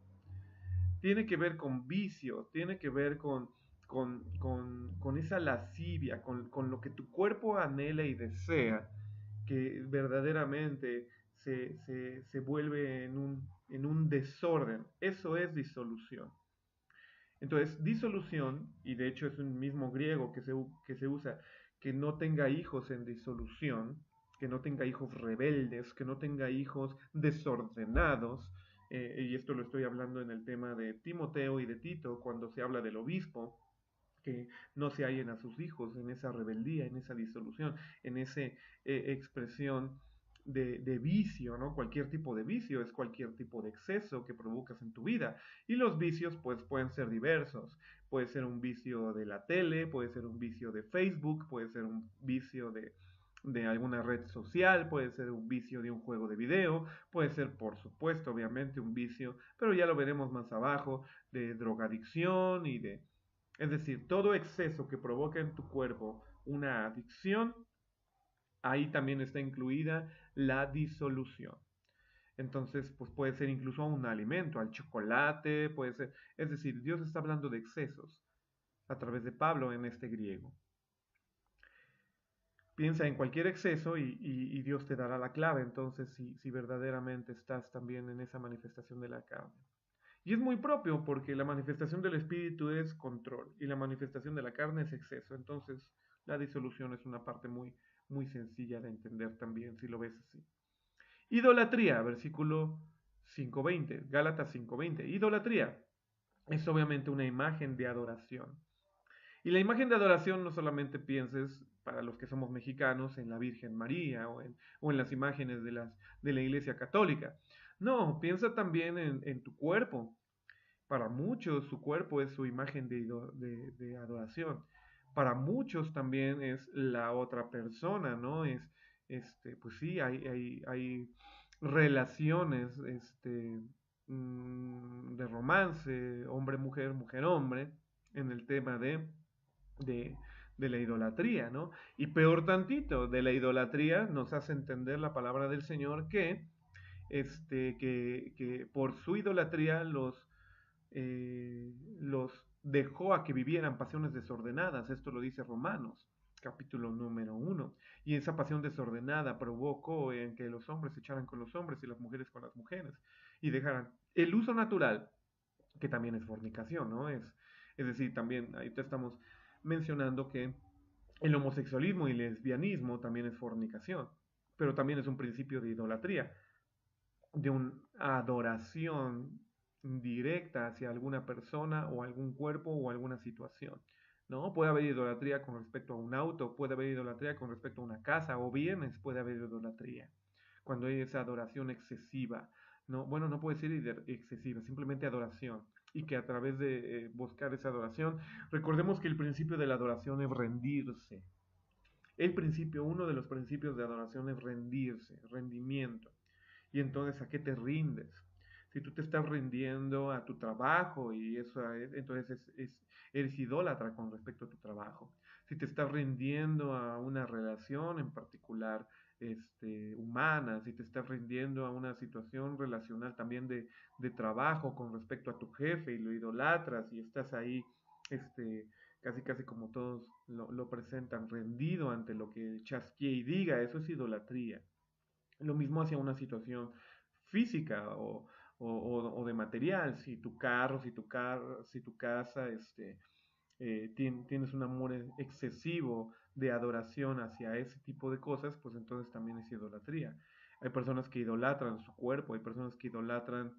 Tiene que ver con vicio, tiene que ver con esa lascivia, con lo que tu cuerpo anhela y desea, que verdaderamente se vuelve en un desorden. Eso es disolución. Entonces, disolución, y de hecho es un mismo griego que se usa, que no tenga hijos en disolución, que no tenga hijos rebeldes, que no tenga hijos desordenados, y esto lo estoy hablando en el tema de Timoteo y de Tito, cuando se habla del obispo, que no se hallen a sus hijos en esa rebeldía, en esa disolución, en esa expresión de vicio, ¿no? Cualquier tipo de vicio es cualquier tipo de exceso que provocas en tu vida. Y los vicios, pues, pueden ser diversos. Puede ser un vicio de la tele, puede ser un vicio de Facebook, puede ser un vicio de alguna red social, puede ser un vicio de un juego de video, puede ser, por supuesto, obviamente, un vicio, pero ya lo veremos más abajo, de drogadicción y de... Es decir, todo exceso que provoca en tu cuerpo una adicción, ahí también está incluida la disolución. Entonces, pues puede ser incluso un alimento, al chocolate, puede ser... Es decir, Dios está hablando de excesos a través de Pablo en este griego. Piensa en cualquier exceso y Dios te dará la clave, entonces, si verdaderamente estás también en esa manifestación de la carne. Y es muy propio porque la manifestación del espíritu es control y la manifestación de la carne es exceso. Entonces, la disolución es una parte muy sencilla de entender también si lo ves así. Idolatría, versículo 5:20, Gálatas 5:20. Idolatría es obviamente una imagen de adoración. Y la imagen de adoración no solamente pienses, para los que somos mexicanos, en la Virgen María o en las imágenes de la Iglesia Católica. No, piensa también en tu cuerpo. Para muchos su cuerpo es su imagen de adoración. Para muchos también es la otra persona, ¿no? Pues sí, hay relaciones de romance, hombre-mujer, mujer-hombre, en el tema de, de la idolatría, ¿no? Y peor tantito, de la idolatría nos hace entender la palabra del Señor que por su idolatría los dejó a que vivieran pasiones desordenadas. Esto lo dice Romanos, capítulo número 1. Y esa pasión desordenada provocó en que los hombres se echaran con los hombres y las mujeres con las mujeres y dejaran el uso natural, que también es fornicación, ¿no? Es decir, también ahí te estamos mencionando que el homosexualismo y el lesbianismo también es fornicación, pero también es un principio de idolatría, de una adoración directa hacia alguna persona o algún cuerpo o alguna situación. ¿No? Puede haber idolatría con respecto a un auto, puede haber idolatría con respecto a una casa o bienes, puede haber idolatría. Cuando hay esa adoración excesiva, ¿no? Bueno, no puede ser excesiva, simplemente adoración. Y que a través de buscar esa adoración, recordemos que el principio de la adoración es rendirse. Uno de los principios de adoración es rendirse, rendimiento. Y entonces, ¿a qué te rindes? Si tú te estás rindiendo a tu trabajo y eso entonces eres idólatra con respecto a tu trabajo. Si te estás rindiendo a una relación en particular humana, si te estás rindiendo a una situación relacional también de trabajo con respecto a tu jefe y lo idolatras y estás ahí casi como todos lo presentan, rendido ante lo que chasquee y diga, eso es idolatría. Lo mismo hacia una situación física o de material, si tu carro, si tu casa, tienes un amor excesivo de adoración hacia ese tipo de cosas, pues entonces también es idolatría. Hay personas que idolatran su cuerpo, hay personas que idolatran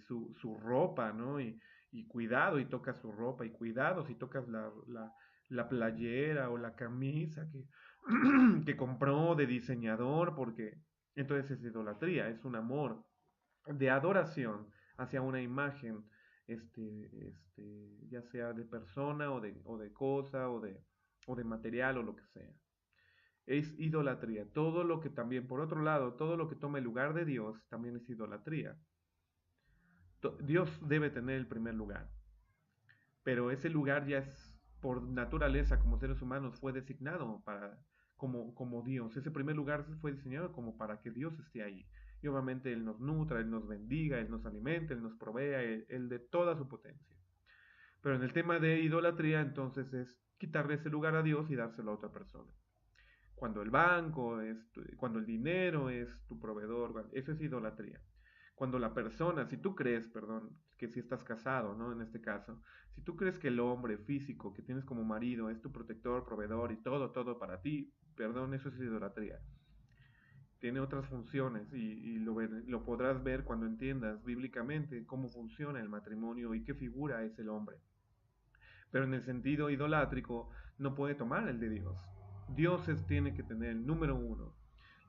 su ropa, ¿no? Y cuidado y tocas su ropa, y cuidado si tocas la playera o la camisa que compró de diseñador, porque entonces es idolatría, es un amor de adoración hacia una imagen, ya sea de persona o de cosa o de material o lo que sea. Es idolatría. Todo lo que también, por otro lado, todo lo que toma el lugar de Dios también es idolatría. Dios debe tener el primer lugar, pero ese lugar ya es por naturaleza como seres humanos fue designado como Dios. Ese primer lugar fue diseñado como para que Dios esté ahí. Y obviamente Él nos nutra, Él nos bendiga, Él nos alimenta, Él nos provea, Él de toda su potencia. Pero en el tema de idolatría entonces es quitarle ese lugar a Dios y dárselo a otra persona. Cuando el banco, cuando el dinero es tu proveedor, eso es idolatría. Cuando la persona, si tú crees, perdón, que si estás casado, ¿no? En este caso, si tú crees que el hombre físico que tienes como marido es tu protector, proveedor y todo para ti, perdón, eso es idolatría. Tiene otras funciones y lo podrás ver cuando entiendas bíblicamente cómo funciona el matrimonio y qué figura es el hombre. Pero en el sentido idolátrico no puede tomar el de Dios. Tiene que tener el número uno.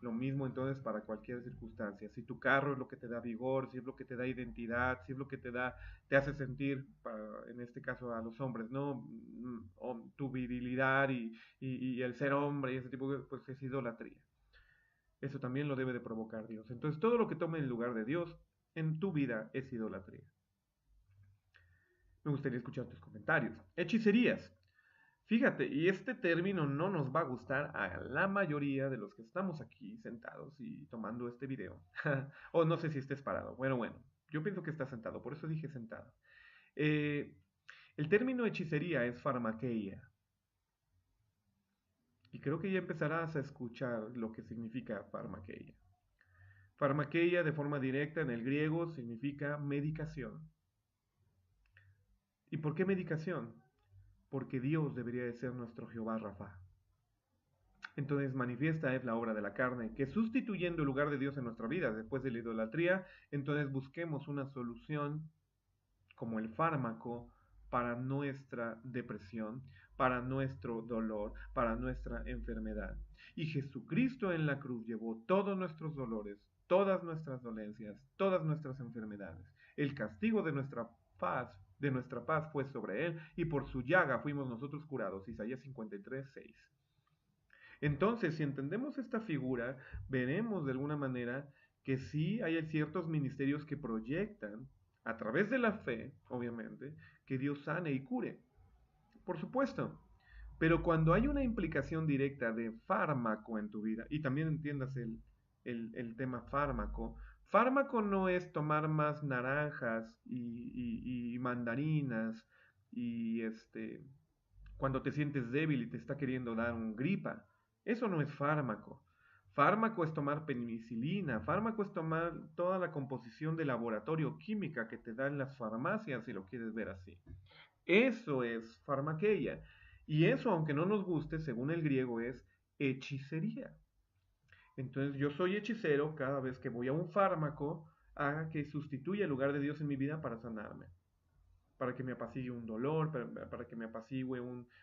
Lo mismo entonces para cualquier circunstancia. Si tu carro es lo que te da vigor, si es lo que te da identidad, si es lo que te hace sentir, en este caso a los hombres, ¿no? Tu virilidad y el ser hombre y ese tipo de pues es idolatría. Eso también lo debe de provocar Dios. Entonces todo lo que tome el lugar de Dios en tu vida es idolatría. Me gustaría escuchar tus comentarios. Hechicerías. Fíjate, y este término no nos va a gustar a la mayoría de los que estamos aquí sentados y tomando este video. O no sé si estés parado. Bueno, yo pienso que estás sentado, por eso dije sentado. Eh, el término hechicería es farmakeia. Y creo que ya empezarás a escuchar lo que significa farmakeia. Farmakeia de forma directa en el griego significa medicación. ¿Y por qué medicación? Porque Dios debería de ser nuestro Jehová Rafa. Entonces manifiesta es la obra de la carne, que sustituyendo el lugar de Dios en nuestra vida después de la idolatría, entonces busquemos una solución como el fármaco para nuestra depresión, para nuestro dolor, para nuestra enfermedad. Y Jesucristo en la cruz llevó todos nuestros dolores, todas nuestras dolencias, todas nuestras enfermedades. El castigo de nuestra paz fue sobre él, y por su llaga fuimos nosotros curados. Isaías 53, 6. Entonces, si entendemos esta figura, veremos de alguna manera que sí hay ciertos ministerios que proyectan, a través de la fe, obviamente, que Dios sane y cure. Por supuesto. Pero cuando hay una implicación directa de fármaco en tu vida, y también entiendas el tema fármaco, fármaco no es tomar más naranjas y mandarinas y cuando te sientes débil y te está queriendo dar un gripa. Eso no es fármaco. Fármaco es tomar penicilina, fármaco es tomar toda la composición de laboratorio química que te dan las farmacias, si lo quieres ver así. Eso es farmaqueia. Y eso, aunque no nos guste, según el griego, es hechicería. Entonces yo soy hechicero cada vez que voy a un fármaco a que sustituya el lugar de Dios en mi vida para sanarme, para que me apacigue un dolor, para que me apacigue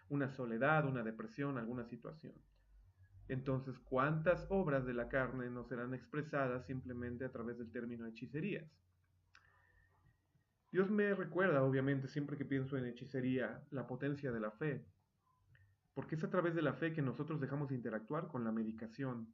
una soledad, una depresión, alguna situación. Entonces, ¿cuántas obras de la carne no serán expresadas simplemente a través del término hechicerías? Dios me recuerda, obviamente, siempre que pienso en hechicería, la potencia de la fe, porque es a través de la fe que nosotros dejamos de interactuar con la medicación.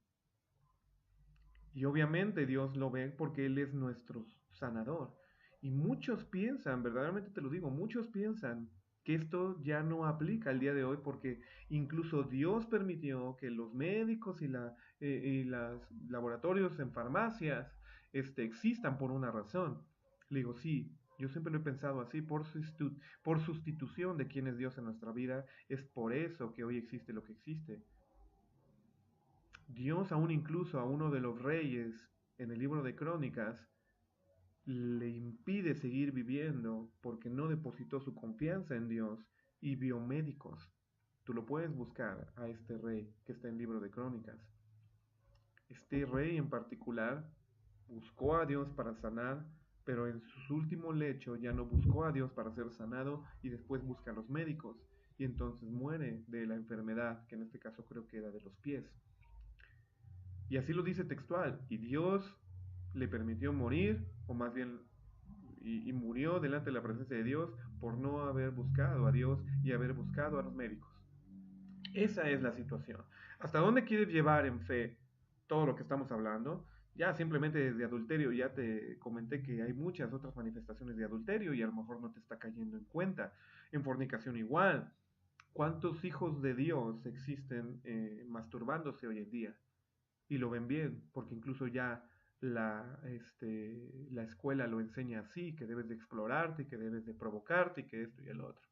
Y obviamente Dios lo ve porque Él es nuestro sanador. Y muchos piensan, verdaderamente te lo digo, muchos piensan que esto ya no aplica al día de hoy porque incluso Dios permitió que los médicos y los laboratorios en farmacias existan por una razón. Le digo, sí, yo siempre lo he pensado así, por sustitución de quién es Dios en nuestra vida, es por eso que hoy existe lo que existe. Dios aún incluso a uno de los reyes en el libro de Crónicas le impide seguir viviendo porque no depositó su confianza en Dios y vio médicos. Tú lo puedes buscar a este rey que está en el libro de Crónicas. Este rey en particular buscó a Dios para sanar, pero en su último lecho ya no buscó a Dios para ser sanado y después busca a los médicos y entonces muere de la enfermedad, que en este caso creo que era de los pies. Y así lo dice textual, y Dios le permitió morir, o más bien, y murió delante de la presencia de Dios por no haber buscado a Dios y haber buscado a los médicos. Esa es la situación. ¿Hasta dónde quieres llevar en fe todo lo que estamos hablando? Ya simplemente desde adulterio, ya te comenté que hay muchas otras manifestaciones de adulterio y a lo mejor no te está cayendo en cuenta. En fornicación igual. ¿Cuántos hijos de Dios existen masturbándose hoy en día? Y lo ven bien, porque incluso ya la escuela lo enseña así, que debes de explorarte, que debes de provocarte y que esto y el otro.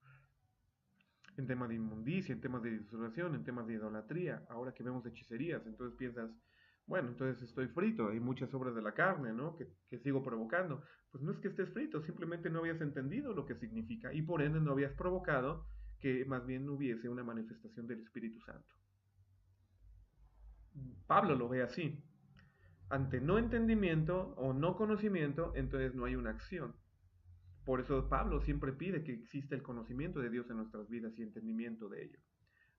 En temas de inmundicia, en temas de disolución, en temas de idolatría, ahora que vemos hechicerías, entonces piensas, bueno, entonces estoy frito, hay muchas obras de la carne, ¿no? Que sigo provocando. Pues no es que estés frito, simplemente no habías entendido lo que significa y por ende no habías provocado que más bien hubiese una manifestación del Espíritu Santo. Pablo lo ve así. Ante no entendimiento o no conocimiento, entonces no hay una acción. Por eso Pablo siempre pide que exista el conocimiento de Dios en nuestras vidas y entendimiento de ello.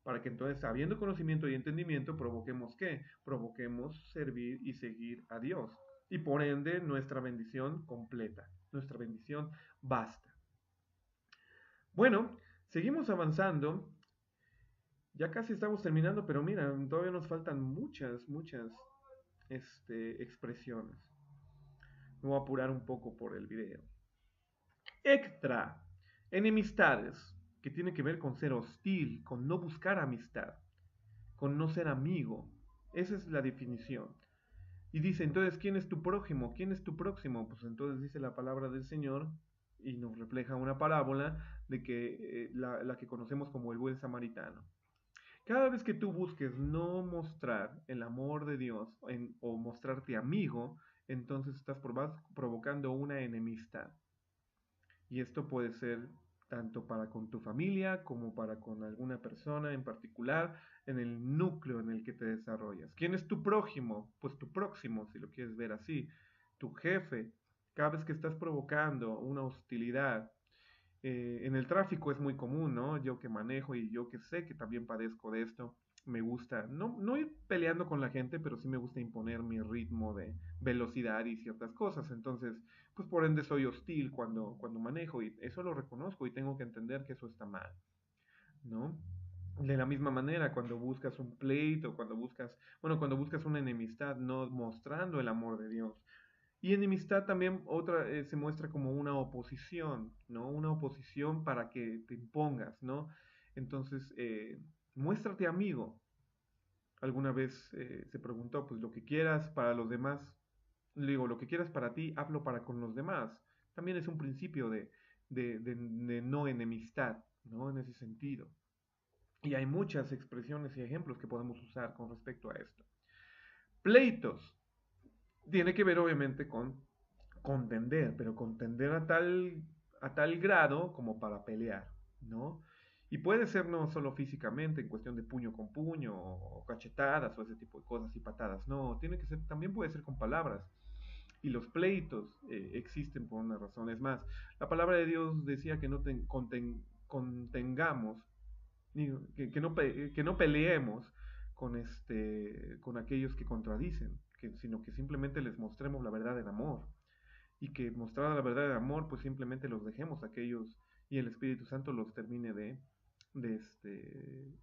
Para que entonces, habiendo conocimiento y entendimiento, provoquemos ¿qué? Provoquemos servir y seguir a Dios. Y por ende, nuestra bendición completa. Nuestra bendición basta. Bueno, seguimos avanzando. Ya casi estamos terminando, pero mira, todavía nos faltan muchas expresiones. Me voy a apurar un poco por el video. Extra. Enemistades, que tiene que ver con ser hostil, con no buscar amistad, con no ser amigo. Esa es la definición. Y dice, entonces, ¿quién es tu prójimo? ¿Quién es tu próximo? Pues entonces dice la palabra del Señor y nos refleja una parábola de que la que conocemos como el buen samaritano. Cada vez que tú busques no mostrar el amor de Dios o mostrarte amigo, entonces estás provocando una enemistad. Y esto puede ser tanto para con tu familia como para con alguna persona en particular, en el núcleo en el que te desarrollas. ¿Quién es tu prójimo? Pues tu próximo, si lo quieres ver así, tu jefe. Cada vez que estás provocando una hostilidad, en el tráfico es muy común, ¿no? Yo que manejo y yo que sé que también padezco de esto, me gusta, no ir peleando con la gente, pero sí me gusta imponer mi ritmo de velocidad y ciertas cosas. Entonces, pues por ende soy hostil cuando manejo y eso lo reconozco y tengo que entender que eso está mal, ¿no? De la misma manera, cuando buscas un pleito, cuando buscas una enemistad, no mostrando el amor de Dios. Y enemistad también se muestra como una oposición, ¿no? Una oposición para que te impongas, ¿no? Entonces, muéstrate amigo. Alguna vez se preguntó, pues lo que quieras para los demás, le digo, lo que quieras para ti, hazlo para con los demás. También es un principio de no enemistad, ¿no? En ese sentido. Y hay muchas expresiones y ejemplos que podemos usar con respecto a esto. Pleitos. Tiene que ver obviamente con contender, pero contender a tal grado como para pelear, ¿no? Y puede ser no solo físicamente, en cuestión de puño con puño, o cachetadas, o ese tipo de cosas y patadas, no, tiene que ser, también puede ser con palabras. Y los pleitos existen por una razón. Es más, la palabra de Dios decía que no contengamos, que no peleemos con aquellos que contradicen, sino que simplemente les mostremos la verdad del amor y que mostrada la verdad del amor, pues simplemente los dejemos a aquellos y el Espíritu Santo los termine de, este,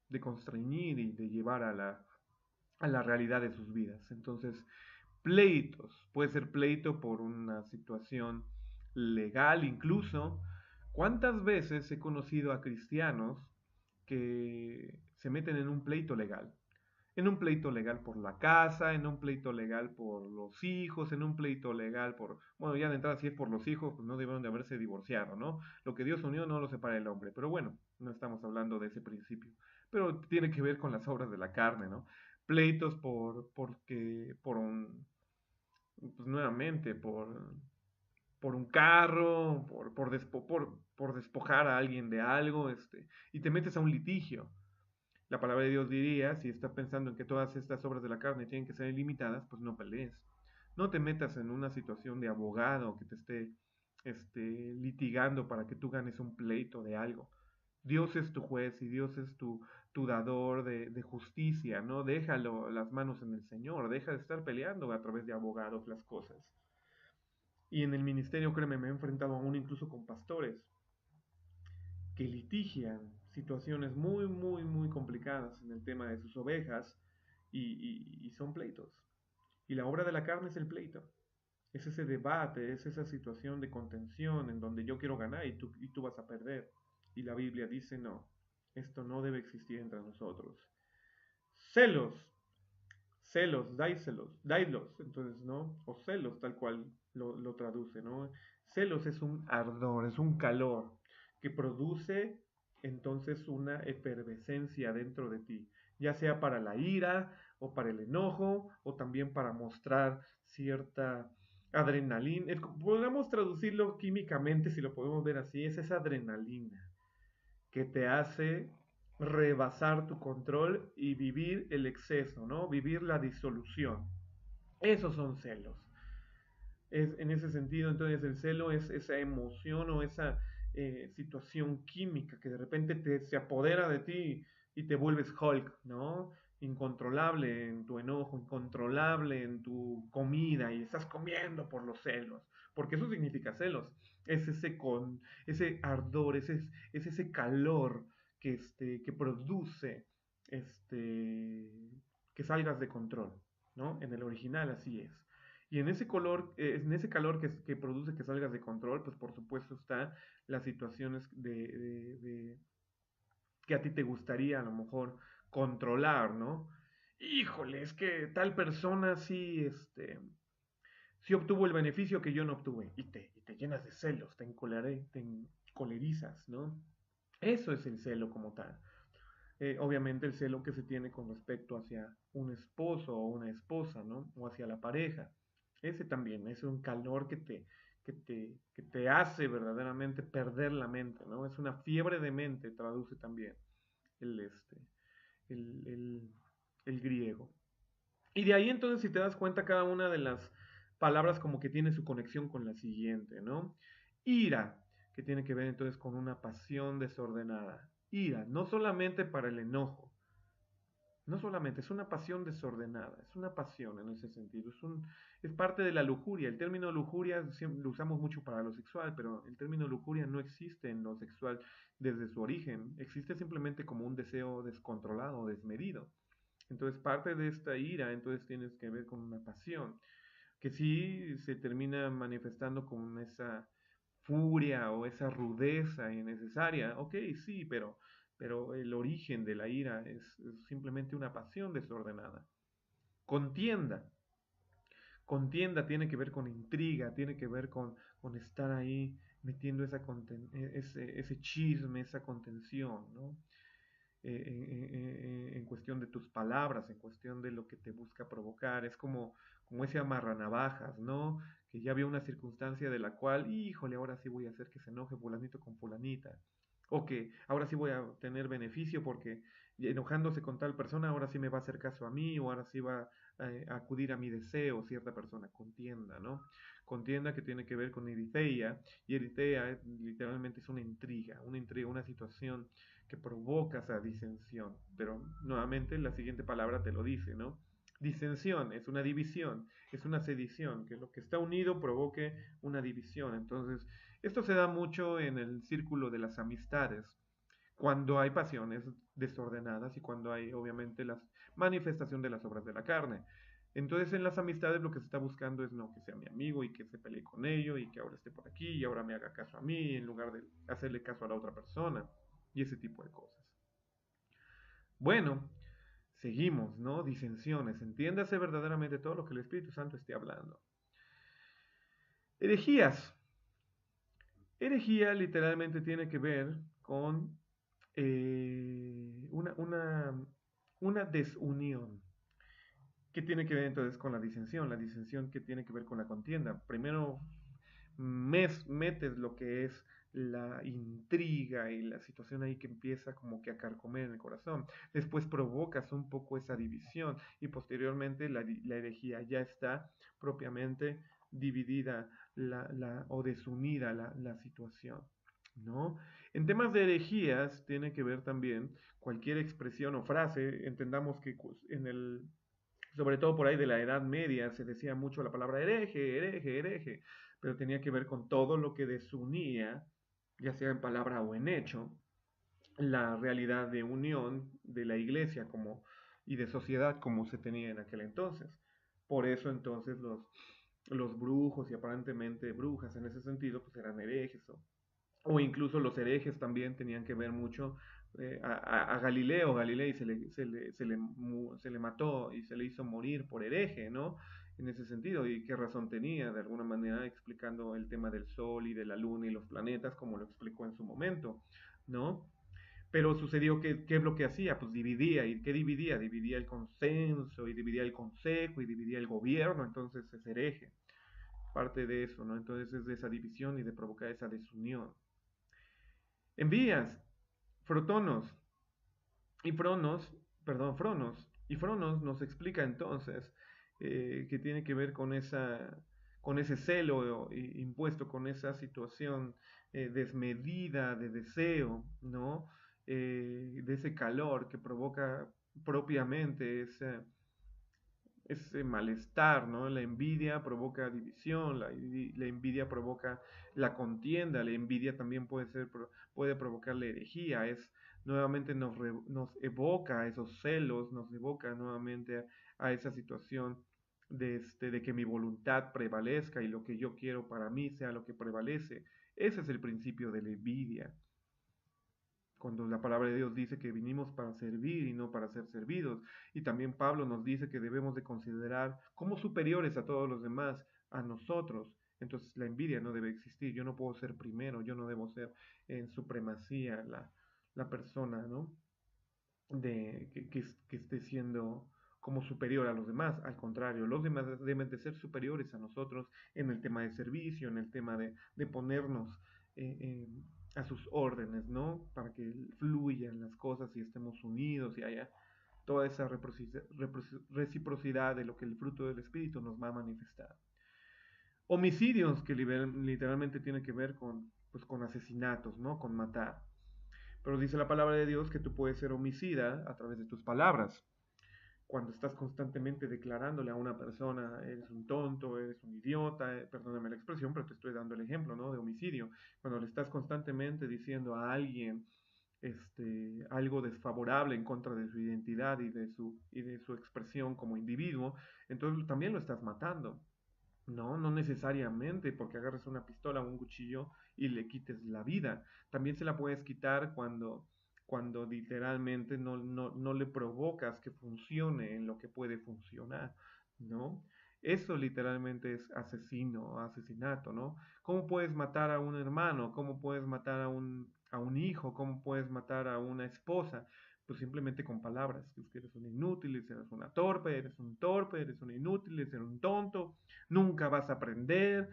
de constreñir y de llevar a la realidad de sus vidas. Entonces, pleitos, puede ser pleito por una situación legal incluso. ¿Cuántas veces he conocido a cristianos que se meten en un pleito legal? En un pleito legal por la casa, en un pleito legal por los hijos, en un pleito legal bueno, ya de entrada si es por los hijos, pues no debieron de haberse divorciado, ¿no? Lo que Dios unió no lo separa el hombre, pero bueno, no estamos hablando de ese principio, pero tiene que ver con las obras de la carne, ¿no? Pleitos pues nuevamente, por un carro, por despojar a alguien de algo, y te metes a un litigio. La palabra de Dios diría, si estás pensando en que todas estas obras de la carne tienen que ser ilimitadas, pues no pelees. No te metas en una situación de abogado que te esté litigando para que tú ganes un pleito de algo. Dios es tu juez y Dios es tu dador de justicia, ¿no? Déjalo las manos en el Señor, deja de estar peleando a través de abogados las cosas. Y en el ministerio, créeme, me he enfrentado aún incluso con pastores que litigian situaciones muy, muy, muy complicadas en el tema de sus ovejas y son pleitos. Y la obra de la carne es el pleito. Es ese debate, es esa situación de contención en donde yo quiero ganar y tú vas a perder. Y la Biblia dice, no, esto no debe existir entre nosotros. Celos, celos, dailos, entonces, ¿no? O celos, tal cual lo traduce, ¿no? Celos es un ardor, es un calor que produce entonces una efervescencia dentro de ti, ya sea para la ira o para el enojo o también para mostrar cierta adrenalina. Podemos traducirlo químicamente si lo podemos ver así, es esa adrenalina que te hace rebasar tu control y vivir el exceso, ¿no? Vivir la disolución. Esos son celos. En ese sentido, entonces el celo es esa emoción o esa situación química que de repente se apodera de ti y te vuelves Hulk, ¿no? Incontrolable en tu enojo, incontrolable en tu comida y estás comiendo por los celos, porque eso significa celos, es ese ardor, es ese calor que produce este, que salgas de control, ¿no? En el original así es. Y en ese calor que produce que salgas de control, pues por supuesto está las situaciones que a ti te gustaría a lo mejor controlar, ¿no? Híjole, es que tal persona sí obtuvo el beneficio que yo no obtuve. Y te llenas de celos, te encolerizas, ¿no? Eso es el celo como tal. Obviamente el celo que se tiene con respecto hacia un esposo o una esposa, ¿no? O hacia la pareja. Ese también es un calor que te hace verdaderamente perder la mente, ¿no? Es una fiebre de mente, traduce también el, este, el, el- el griego. Y de ahí entonces, si te das cuenta, cada una de las palabras como que tiene su conexión con la siguiente, ¿no? Ira, que tiene que ver entonces con una pasión desordenada. Ira, no solamente para el enojo, no solamente, es una pasión desordenada, es una pasión en ese sentido, es parte de la lujuria. El término lujuria lo usamos mucho para lo sexual, pero el término lujuria no existe en lo sexual desde su origen, existe simplemente como un deseo descontrolado, desmedido. Entonces parte de esta ira, entonces tienes que ver con una pasión, que sí se termina manifestando con esa furia o esa rudeza innecesaria. Ok, sí, pero el origen de la ira es simplemente una pasión desordenada. Contienda. Contienda tiene que ver con intriga, tiene que ver con estar ahí metiendo ese chisme, esa contención, ¿no? En cuestión de tus palabras, en cuestión de lo que te busca provocar. Es como ese amarranavajas, ¿no? Que ya había una circunstancia de la cual, híjole, ahora sí voy a hacer que se enoje fulanito con fulanita. O que ahora sí voy a tener beneficio porque enojándose con tal persona, ahora sí me va a hacer caso a mí, o ahora sí va a acudir a mi deseo cierta persona. Contienda, ¿no? Contienda que tiene que ver con eritheia, y eritheia literalmente es una intriga, una situación que provoca esa disensión. Pero nuevamente la siguiente palabra te lo dice, ¿no? Disensión es una división, es una sedición, que lo que está unido provoque una división. Entonces, esto se da mucho en el círculo de las amistades, cuando hay pasiones desordenadas y cuando hay obviamente la manifestación de las obras de la carne. Entonces en las amistades lo que se está buscando es no que sea mi amigo y que se pelee con ello y que ahora esté por aquí y ahora me haga caso a mí en lugar de hacerle caso a la otra persona y ese tipo de cosas. Bueno, seguimos, ¿no? Disensiones. Entiéndase verdaderamente todo lo que el Espíritu Santo esté hablando. Herejías. Herejía literalmente tiene que ver con una desunión. ¿Qué tiene que ver entonces con la disensión? La disensión que tiene que ver con la contienda. Primero metes lo que es la intriga y la situación ahí que empieza como que a carcomer en el corazón. Después provocas un poco esa división y posteriormente la herejía ya está propiamente dividida o desunida la situación. ¿No? En temas de herejías tiene que ver también cualquier expresión o frase, entendamos que sobre todo por ahí de la Edad Media, se decía mucho la palabra hereje, hereje, hereje, pero tenía que ver con todo lo que desunía, ya sea en palabra o en hecho, la realidad de unión de la iglesia y de sociedad como se tenía en aquel entonces. Por eso entonces los brujos y aparentemente brujas en ese sentido pues eran herejes o incluso los herejes también tenían que ver mucho a Galileo. Galilei se le mató y se le hizo morir por hereje, ¿no? En ese sentido, y qué razón tenía, de alguna manera explicando el tema del Sol y de la Luna y los planetas, como lo explicó en su momento, ¿no? Pero sucedió que, ¿qué es lo que hacía? Pues dividía, ¿y qué dividía? Dividía el consenso, y dividía el consejo, y dividía el gobierno, entonces es hereje, parte de eso, ¿no? Entonces es de esa división y de provocar esa desunión. Envías, frotonos y fronos, perdón, fronos. Y fronos nos explica entonces que tiene que ver con ese celo impuesto, con esa situación desmedida de deseo, ¿no? De ese calor que provoca propiamente ese malestar, ¿no? La envidia provoca división, la envidia provoca la contienda, la envidia también puede provocar la herejía, nuevamente nos evoca a esos celos, nos evoca nuevamente a esa situación de que mi voluntad prevalezca y lo que yo quiero para mí sea lo que prevalece. Ese es el principio de la envidia. Cuando la palabra de Dios dice que vinimos para servir y no para ser servidos. Y también Pablo nos dice que debemos de considerar como superiores a todos los demás, a nosotros. Entonces la envidia no debe existir. Yo no puedo ser primero, yo no debo ser en supremacía la persona, ¿no? Que esté siendo como superior a los demás. Al contrario, los demás deben de ser superiores a nosotros en el tema de servicio, en el tema de ponernos a sus órdenes, ¿no? Para que fluyan las cosas y estemos unidos y haya toda esa reciprocidad de lo que el fruto del Espíritu nos va a manifestar. Homicidios, que literalmente tiene que ver con, pues, con asesinatos, ¿no? Con matar. Pero dice la palabra de Dios que tú puedes ser homicida a través de tus palabras. Cuando estás constantemente declarándole a una persona, eres un tonto, eres un idiota, perdóname la expresión, pero te estoy dando el ejemplo, ¿no? De homicidio. Cuando le estás constantemente diciendo a alguien algo desfavorable en contra de su identidad y de su expresión como individuo, entonces también lo estás matando. No, no necesariamente porque agarres una pistola o un cuchillo y le quites la vida. También se la puedes quitar cuando literalmente no le provocas que funcione en lo que puede funcionar, ¿no? Eso literalmente es asesinato, ¿no? ¿Cómo puedes matar a un hermano? ¿Cómo puedes matar a un hijo? ¿Cómo puedes matar a una esposa? Pues simplemente con palabras, que es que eres un inútil, eres una torpe, eres un torpe, eres un inútil, eres un tonto, nunca vas a aprender,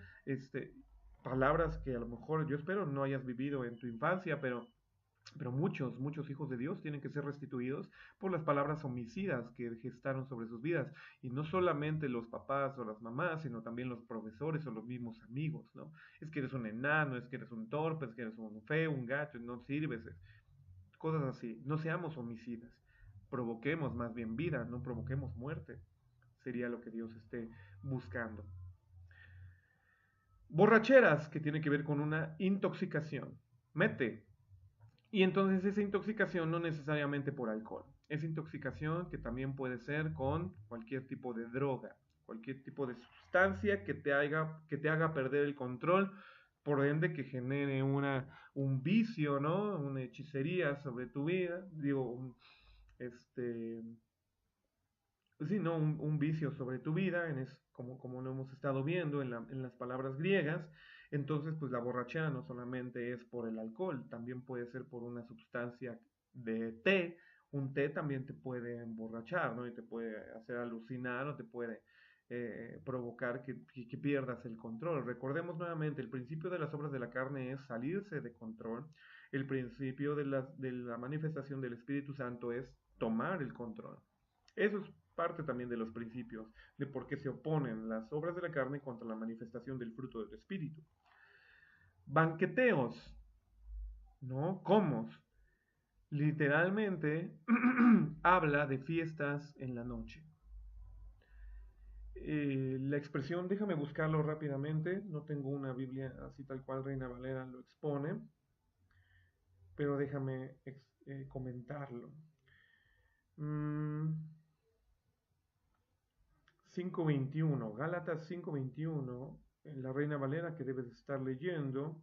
palabras que a lo mejor yo espero no hayas vivido en tu infancia, pero muchos hijos de Dios tienen que ser restituidos por las palabras homicidas que gestaron sobre sus vidas. Y no solamente los papás o las mamás, sino también los profesores o los mismos amigos, ¿no? Es que eres un enano, es que eres un torpe, es que eres un feo, un gacho, no sirves, cosas así. No seamos homicidas, provoquemos más bien vida, no provoquemos muerte. Sería lo que Dios esté buscando. Borracheras, que tiene que ver con una intoxicación. Mete. Y entonces esa intoxicación no necesariamente por alcohol. Es intoxicación que también puede ser con cualquier tipo de droga, cualquier tipo de sustancia que te haga perder el control, por ende que genere un vicio, ¿no? Una hechicería sobre tu vida, digo, este, sí, ¿no? Un vicio sobre tu vida, como lo hemos estado viendo en las palabras griegas. Entonces, pues la borrachera no solamente es por el alcohol, también puede ser por una sustancia de té. Un té también te puede emborrachar, ¿no? Y te puede hacer alucinar o te puede provocar que pierdas el control. Recordemos nuevamente, el principio de las obras de la carne es salirse de control. El principio de la manifestación del Espíritu Santo es tomar el control. Eso es parte también de los principios de por qué se oponen las obras de la carne contra la manifestación del fruto del Espíritu. Banqueteos, ¿no? Comos. Literalmente habla de fiestas en la noche. La expresión, déjame buscarlo rápidamente, no tengo una Biblia así tal cual Reina Valera lo expone, pero déjame comentarlo. 5:21, Gálatas 5:21, en la Reina Valera que debes estar leyendo,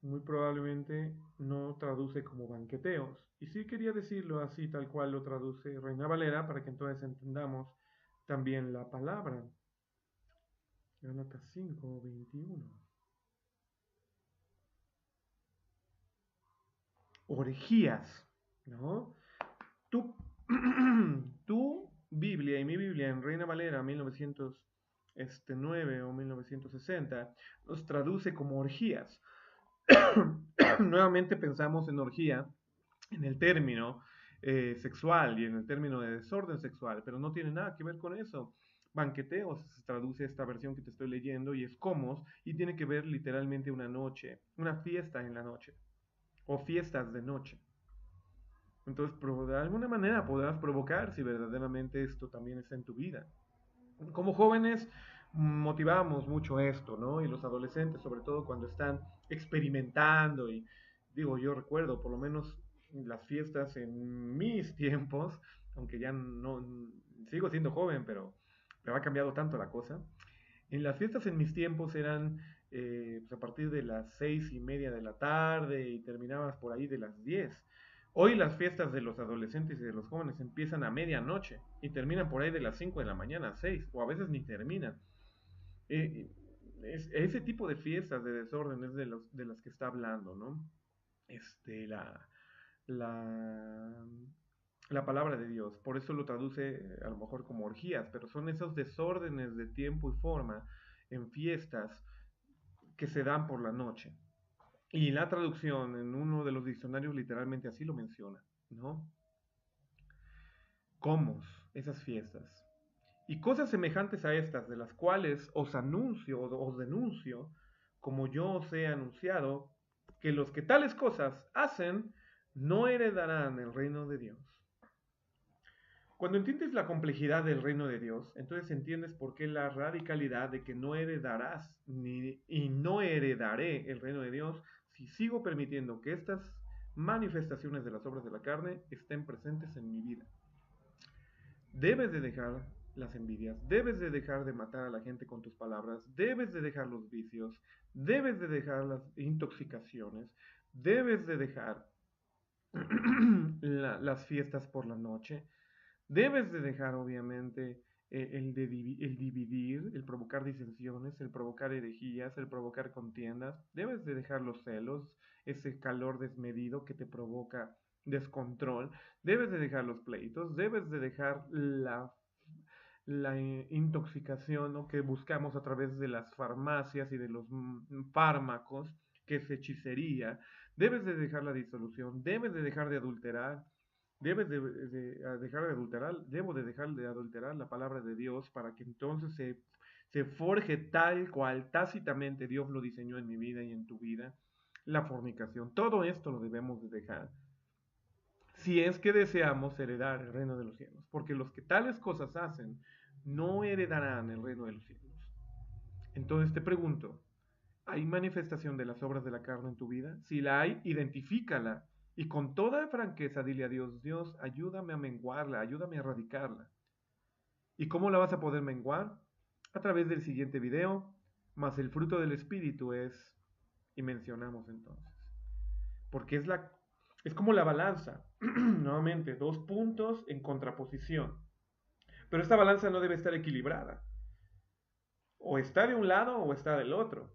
muy probablemente no traduce como banqueteos. Y sí quería decirlo así tal cual lo traduce Reina Valera para que entonces entendamos también la palabra. Gálatas 5:21. Orgías, ¿no? Tu, tu Biblia y mi Biblia en Reina Valera 1909 o 1960 nos traduce como orgías. Nuevamente pensamos en orgía, en el término sexual y en el término de desorden sexual, pero no tiene nada que ver con eso. Banqueteos se traduce esta versión que te estoy leyendo y es comos y tiene que ver literalmente una noche, una fiesta en la noche o fiestas de noche. Entonces, de alguna manera podrás provocar si verdaderamente esto también está en tu vida. Como jóvenes motivamos mucho esto, ¿no? Y los adolescentes, sobre todo cuando están experimentando y digo, yo recuerdo por lo menos las fiestas en mis tiempos, aunque ya no sigo siendo joven, pero ha cambiado tanto la cosa. En las fiestas en mis tiempos eran pues a partir de las 6:30 de la tarde y terminabas por ahí de las 10. Hoy las fiestas de los adolescentes y de los jóvenes empiezan a medianoche y terminan por ahí de las 5 de la mañana a 6, o a veces ni terminan. Eh, ese tipo de fiestas de desorden es de las que está hablando, ¿no? La, la palabra de Dios. Por eso lo traduce a lo mejor como orgías, pero son esos desórdenes de tiempo y forma en fiestas que se dan por la noche. Y la traducción en uno de los diccionarios literalmente así lo menciona, ¿no? Comos, esas fiestas. Y cosas semejantes a estas, de las cuales os anuncio o os denuncio, como yo os he anunciado, que los que tales cosas hacen no heredarán el reino de Dios. Cuando entiendes la complejidad del reino de Dios, entonces entiendes por qué la radicalidad de que no heredarás y no heredaré el reino de Dios si sigo permitiendo que estas manifestaciones de las obras de la carne estén presentes en mi vida. Debes de dejar las envidias, debes de dejar de matar a la gente con tus palabras, debes de dejar los vicios, debes de dejar las intoxicaciones, debes de dejar las fiestas por la noche, debes de dejar obviamente el dividir, el provocar disensiones, el provocar herejías, el provocar contiendas, debes de dejar los celos, ese calor desmedido que te provoca descontrol, debes de dejar los pleitos, debes de dejar la intoxicación, ¿no?, que buscamos a través de las farmacias y de los fármacos, que es hechicería, debes de dejar la disolución, debes de dejar de adulterar, debes de dejar de adulterar, debo de dejar de adulterar la palabra de Dios para que entonces se forje tal cual tácitamente Dios lo diseñó en mi vida y en tu vida, la fornicación. Todo esto lo debemos de dejar si es que deseamos heredar el reino de los cielos, porque los que tales cosas hacen no heredarán el reino de los cielos. Entonces te pregunto, ¿hay manifestación de las obras de la carne en tu vida? Si la hay, identifícala y con toda franqueza dile a Dios, Dios, ayúdame a menguarla, ayúdame a erradicarla. ¿Y cómo la vas a poder menguar? A través del siguiente video, más el fruto del Espíritu es, y mencionamos entonces, porque es como la balanza, nuevamente, dos puntos en contraposición, pero esta balanza no debe estar equilibrada, o está de un lado o está del otro.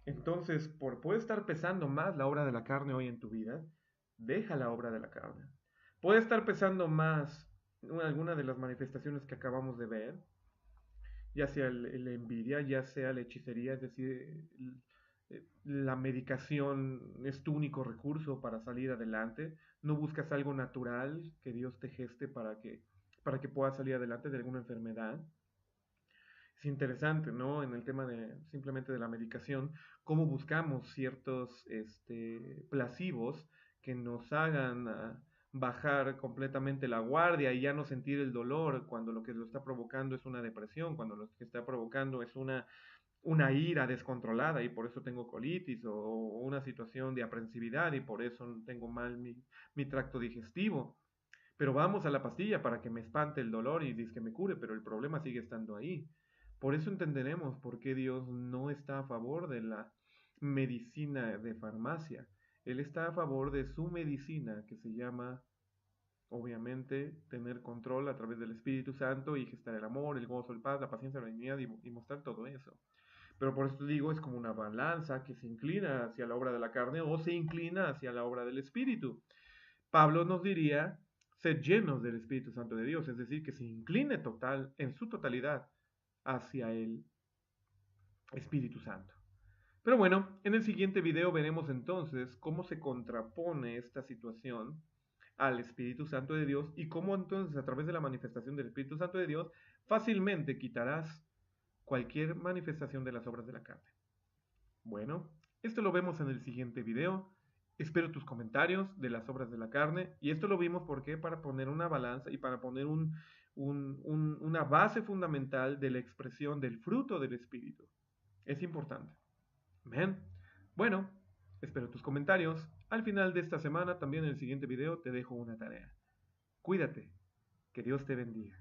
Entonces, puede estar pesando más la obra de la carne hoy en tu vida, deja la obra de la carne. Puede estar pesando más alguna de las manifestaciones que acabamos de ver, ya sea la envidia, ya sea la hechicería, es decir, la medicación es tu único recurso para salir adelante. No buscas algo natural que Dios te geste para que puedas salir adelante de alguna enfermedad. Es interesante, ¿no? En el tema simplemente de la medicación, cómo buscamos ciertos placebos que nos hagan bajar completamente la guardia y ya no sentir el dolor cuando lo que lo está provocando es una depresión, cuando lo que está provocando es una ira descontrolada y por eso tengo colitis o una situación de aprensividad y por eso tengo mal mi tracto digestivo. Pero vamos a la pastilla para que me espante el dolor y que me cure, pero el problema sigue estando ahí. Por eso entenderemos por qué Dios no está a favor de la medicina de farmacia. Él está a favor de su medicina que se llama, obviamente, tener control a través del Espíritu Santo y gestar el amor, el gozo, el paz, la paciencia, la benignidad y mostrar todo eso. Pero por eso digo, es como una balanza que se inclina hacia la obra de la carne o se inclina hacia la obra del Espíritu. Pablo nos diría, sed llenos del Espíritu Santo de Dios, es decir, que se incline en su totalidad hacia el Espíritu Santo. Pero bueno, en el siguiente video veremos entonces cómo se contrapone esta situación al Espíritu Santo de Dios y cómo entonces a través de la manifestación del Espíritu Santo de Dios fácilmente quitarás cualquier manifestación de las obras de la carne. Bueno, esto lo vemos en el siguiente video. Espero tus comentarios de las obras de la carne. Y esto lo vimos porque para poner una balanza y para poner una base fundamental de la expresión del fruto del Espíritu. Es importante. ¿Ven? Bueno, espero tus comentarios. Al final de esta semana, también en el siguiente video, te dejo una tarea. Cuídate. Que Dios te bendiga.